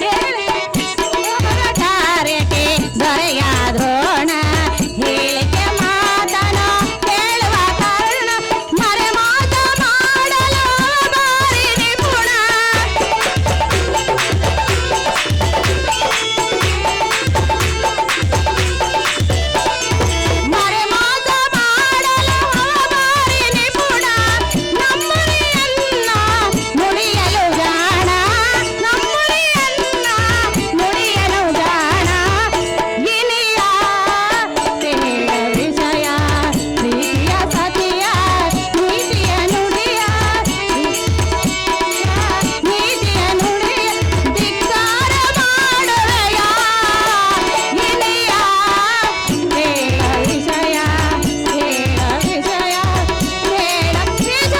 ದ್ರೋಹದ ಕಾರ್ಯಕ್ಕೆ ದೊರೆಯಾಗೋಣ ಹೇಳಿಕೆ ಮಾತನ ಹೇಳುವ ಕಾರಣ ಮರೆ ಮಾತ ಮಾಡಲು ಬಾರಿ ನಿಪುಣ ಮರೆ ಮಾತ ಮಾಡಲು ಬಾರಿ ನಿಪುಣ ನಮ್ಮನೆಯನ್ನ ನುಡಿಯಲು ಜಾಣ ನಮ್ಮನೆಯನ್ನ ನುಡಿಯಲು ಜಾಣ ಇನಿಯ ಕೇಳ ವಿಷಯ ಪ್ರೀತಿಯ ಸತಿಯ ನೀತಿಯ ನುಡಿಯ ನೀತಿಯ ನುಡಿಯ ಧಿಕ್ಕಾರ ಮಾಡುವೆಯ ಇನಿಯ ಕೇಳ ವಿಷಯ ಕೇಳ ವಿಷಯ ಕೇಳ ವಿಷಯ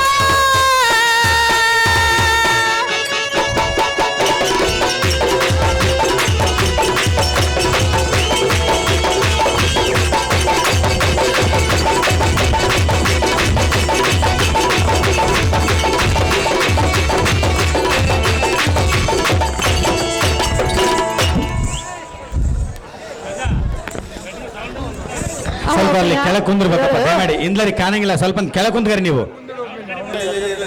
ಸ್ವಲ್ಪ ಅಲ್ಲಿ ಕೆಳಗೆ ಕುಂದ್ರಬೇಕಪ್ಪ ದಯಮಾಡಿ ಇಂದ್ಲರಿ ಕಾಣಂಗಿಲ್ಲ ಸ್ವಲ್ಪ ಕೆಳಗೆ ಕುಂತ್ಕರಿ ನೀವು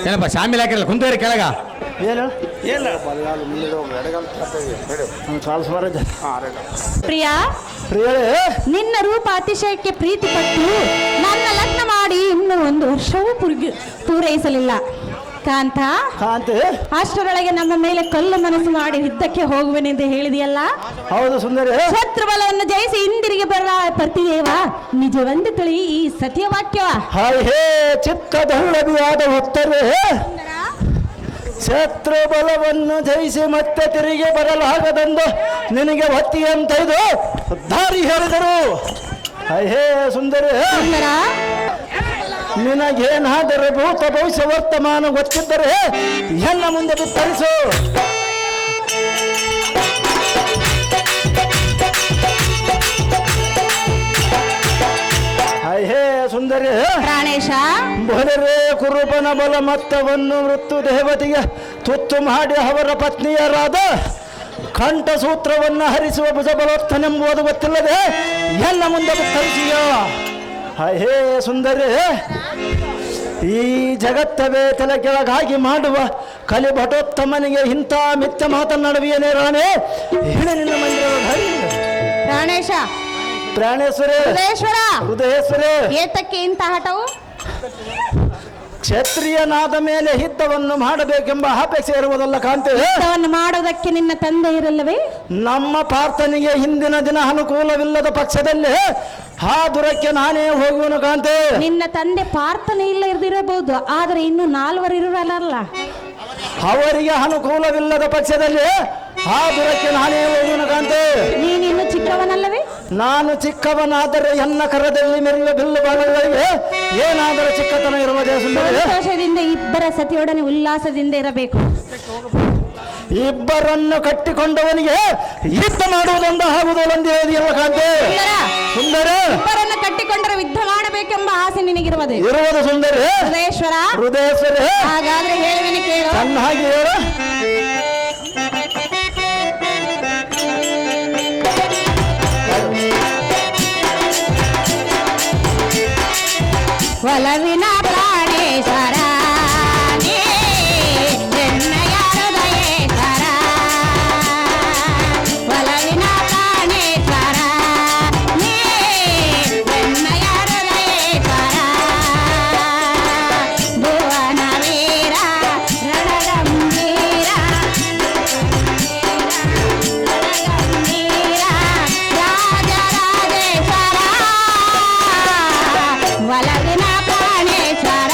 ಏನಪ್ಪ ಶಾಮಿಲ್ ಹಾಕಿರಲ್ಲ ಕುಂತ್ಕರಿ ಕೆಳಗ ಏನು ಪ್ರಿಯ ಪ್ರಿಯರೇ ನಿನ್ನ ರೂಪ ಅತಿಶಯಕ್ಕೆ ಪ್ರೀತಿಪಟ್ಟು ನನ್ನ ಲಗ್ನ ಮಾಡಿ ಇನ್ನೂ 1 ವರ್ಷವೂ ಪೂರೈಸಲಿಲ್ಲ ಕಾಂತ ಕಾಂತೆ ಅಷ್ಟರೊಳಗೆ ನಮ್ಮ ಮೇಲೆ ಕಲ್ಲು ಮನಸ್ಸು ಮಾಡಿ ಯುದ್ಧಕ್ಕೆ ಹೋಗುವೆನೆಂದು ಹೇಳಿದೆಯಲ್ಲ ಹೌದು ಸುಂದರಿ ಶತ್ರು ಬಲವನ್ನು ಜಯಿಸಿ ಹಿಂದಿರುಗಿ ಬರ ಪತಿದೇವ ನಿಜವೆಂದು ತಿಳಿ ಈ ಸತ್ಯವಾಕ್ಯವ ಹಾಯ್ ಹೇ ಚಿಕ್ಕದಲ್ಲದಿಯಾದ ಉತ್ತರವೇ ಶತ್ರು ಬಲವನ್ನು ಜಯಿಸಿ ಮತ್ತೆ ತಿರುಗಿ ಬರಲಾಗದೆಂದು ನಿನಗೆ ಹೊತ್ತಿಯಂತ ಇದು ದಾರಿ ಹೇಳಿದರು ಹಾಯ್ ಹೇ ಸುಂದರಿ ಸುಂದರ ನಿನಗೇನಾದರೂ ಭೂತ ಭವಿಷ್ಯ ವರ್ತಮಾನ ಗೊತ್ತಿದ್ದರೆ ಎನ್ನ ಮುಂದೆ ಬಿತ್ತರಿಸು ಹೇ ಸುಂದರಿ ಪ್ರಾಣೇಶ ಬಲರೇ ಕುರುಬನ ಬಲ ಮತ್ತವನ್ನು ಮೃತ್ಯು ದೇವತೆಗೆ ತುತ್ತು ಮಾಡಿ ಅವರ ಪತ್ನಿಯರಾದ ಕಂಠಸೂತ್ರವನ್ನು ಹರಿಸುವ ಭುಜಬಲೋತ್ತನೆಂಬುದು ಗೊತ್ತಿಲ್ಲದೆ ಎನ್ನ ಮುಂದೆ ಬಿತ್ತರಿಸಿಯೋ ಹೇ ಸುಂದರಿ, ಈ ಜಗತ್ತವೇ ತಲೆ ಕೆಳಗಾಗಿ ಮಾಡುವ ಕಲಿಭಟೋತ್ತಮನಿಗೆ ಇಂಥ ಮಿಥ್ಯ ಮಾತನಾಡುವಿಯೇನೇ ರಾಣೆ? ಹೇಳ ನಿನ್ನ ಮಂದಿರದ ದಾರಿ. ಪ್ರಾಣೇಶ, ಪ್ರಾಣೇಶ್ವರೇ, ಹೃದಯೇಶ್ವರ, ಹೃದಯೇಶ್ವರೇ, ಏತಕ್ಕೆ ಇಂಥ ಹಠವು? ಕ್ಷತ್ರಿಯನಾದ ಮೇಲೆ ಹಿತವನ್ನು ಮಾಡಬೇಕೆಂಬ ಅಪೇಕ್ಷೆ ಇರುವುದಲ್ಲ ಕಾಂತೆ. ಹಿತವನ್ನು ಮಾಡೋದಕ್ಕೆ ನಿನ್ನ ತಂದೆ ಇರಲ್ಲವೇ? ನಮ್ಮ ಪಾರ್ಥನಿಗೆ ಹಿಂದಿನ ದಿನ ಅನುಕೂಲವಿಲ್ಲದ ಪಕ್ಷದಲ್ಲಿ ಆ ದುರಕ್ಕೆ ನಾನೇ ಹೋಗುವನು ಕಾಂತೆ. ನಿನ್ನ ತಂದೆ ಪಾರ್ಥನೆ ಇಲ್ಲ ಇರದಿರಬಹುದು, ಆದರೆ ಇನ್ನು 4 ಇರುವಲ್ಲ. ಅವರಿಗೆ ಅನುಕೂಲವಿಲ್ಲದ ಪಕ್ಷದಲ್ಲಿ ಆ ದುರಕ್ಕೆ ನಾನೇ ಹೋಗುವನು ಕಾಂತೆ. ನೀನಿನ್ನು ಚಿಕ್ಕವನಲ್ಲವೇ? ನಾನು ಚಿಕ್ಕವನಾದರೆ ಎನ್ನ ಕರದಲ್ಲಿ ಮೆರೆಯುವ ಬಿಲ್ಲು ಬಾಣಗಳಿಗೆ ಏನಾದರೂ ಚಿಕ್ಕತನ ಇರುವುದೇ ಸುಂದರಿ? ಸಂತೋಷದಿಂದ ಇಬ್ಬರ ಸತಿಯೊಡನೆ ಉಲ್ಲಾಸದಿಂದ ಇರಬೇಕು. ಇಬ್ಬರನ್ನು ಕಟ್ಟಿಕೊಂಡವನಿಗೆ ಯುದ್ಧ ಮಾಡುವುದೊಂದು ಆಗುವುದೊಂದಿಲ್ಲ ಕಾಂತೆ. ಸುಂದರ, ಇಬ್ಬರನ್ನು ಕಟ್ಟಿಕೊಂಡರೆ ಯುದ್ಧ ಮಾಡಬೇಕೆಂಬ ಆಸೆ ನಿನಗಿರುವುದು ಇರುವುದು ಸುಂದರಿ. ಹೃದಯೇಶ್ವರ, ಹೃದಯೇಶ್ವರ, ಹಾಗಾದ್ರೆ ಹೇಳುವೆನು ಕೇಳು. ಚೆನ್ನಾಗಿ ಹೇಳು. ಒಲವಿನ ಪ್ರಾಣೇಶ್ವರ, ಎನ್ನಯ ಹೃದಯೇಶ್ವರ, ಒಲವಿನ ಪ್ರಾಣೇಶ್ವರ, ಎನ್ನಯ ಹೃದಯೇಶ್ವರ, ಭುವನ ವೀರ ರಣಗಂಭೀರ, ರಾಜರಾಜೇಶ್ವರ, ಒಲವಿನ ಪ್ರಾಣೇಶ್ವರ,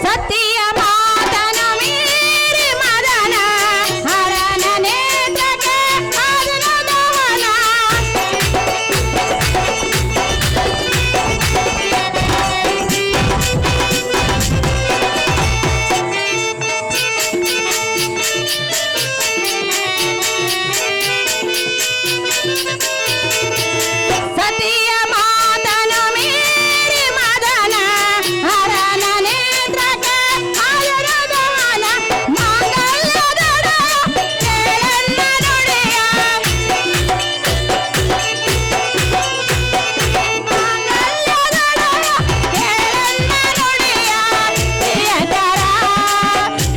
ಸತಿಯ ಮಾತನ ಮೀರಿ ಮದನ ಹರನ ನೇತ್ರಕ್ಕೆ ಆದನು ದಮನ. ಸತಿಯ ಮಾತನ ಮೀರಿ ಮದನ ಹರನ ನೇತ್ರಕ್ಕೆ ಆದನು ದಮನ. ಮಾಂಗಲ್ಯದೊಡ ಕೇಳನ್ನ ನುಡಿಯ, ಮಾಂಗಲ್ಯದೊಡ ಕೇಳನ್ನ ನುಡಿಯ, ಪ್ರಿಯಕರ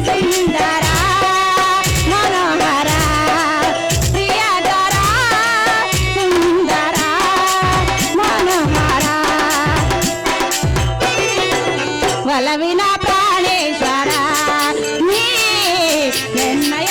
ಸುಂದರ ಮನೋಹರ, ಪ್ರಿಯಕರ ಸುಂದರ ಮನೋಹರ, ಒಲವಿನ ಪ್ರಾಣೇಶ್ವರ, ನೀ ಎನ್ನಯ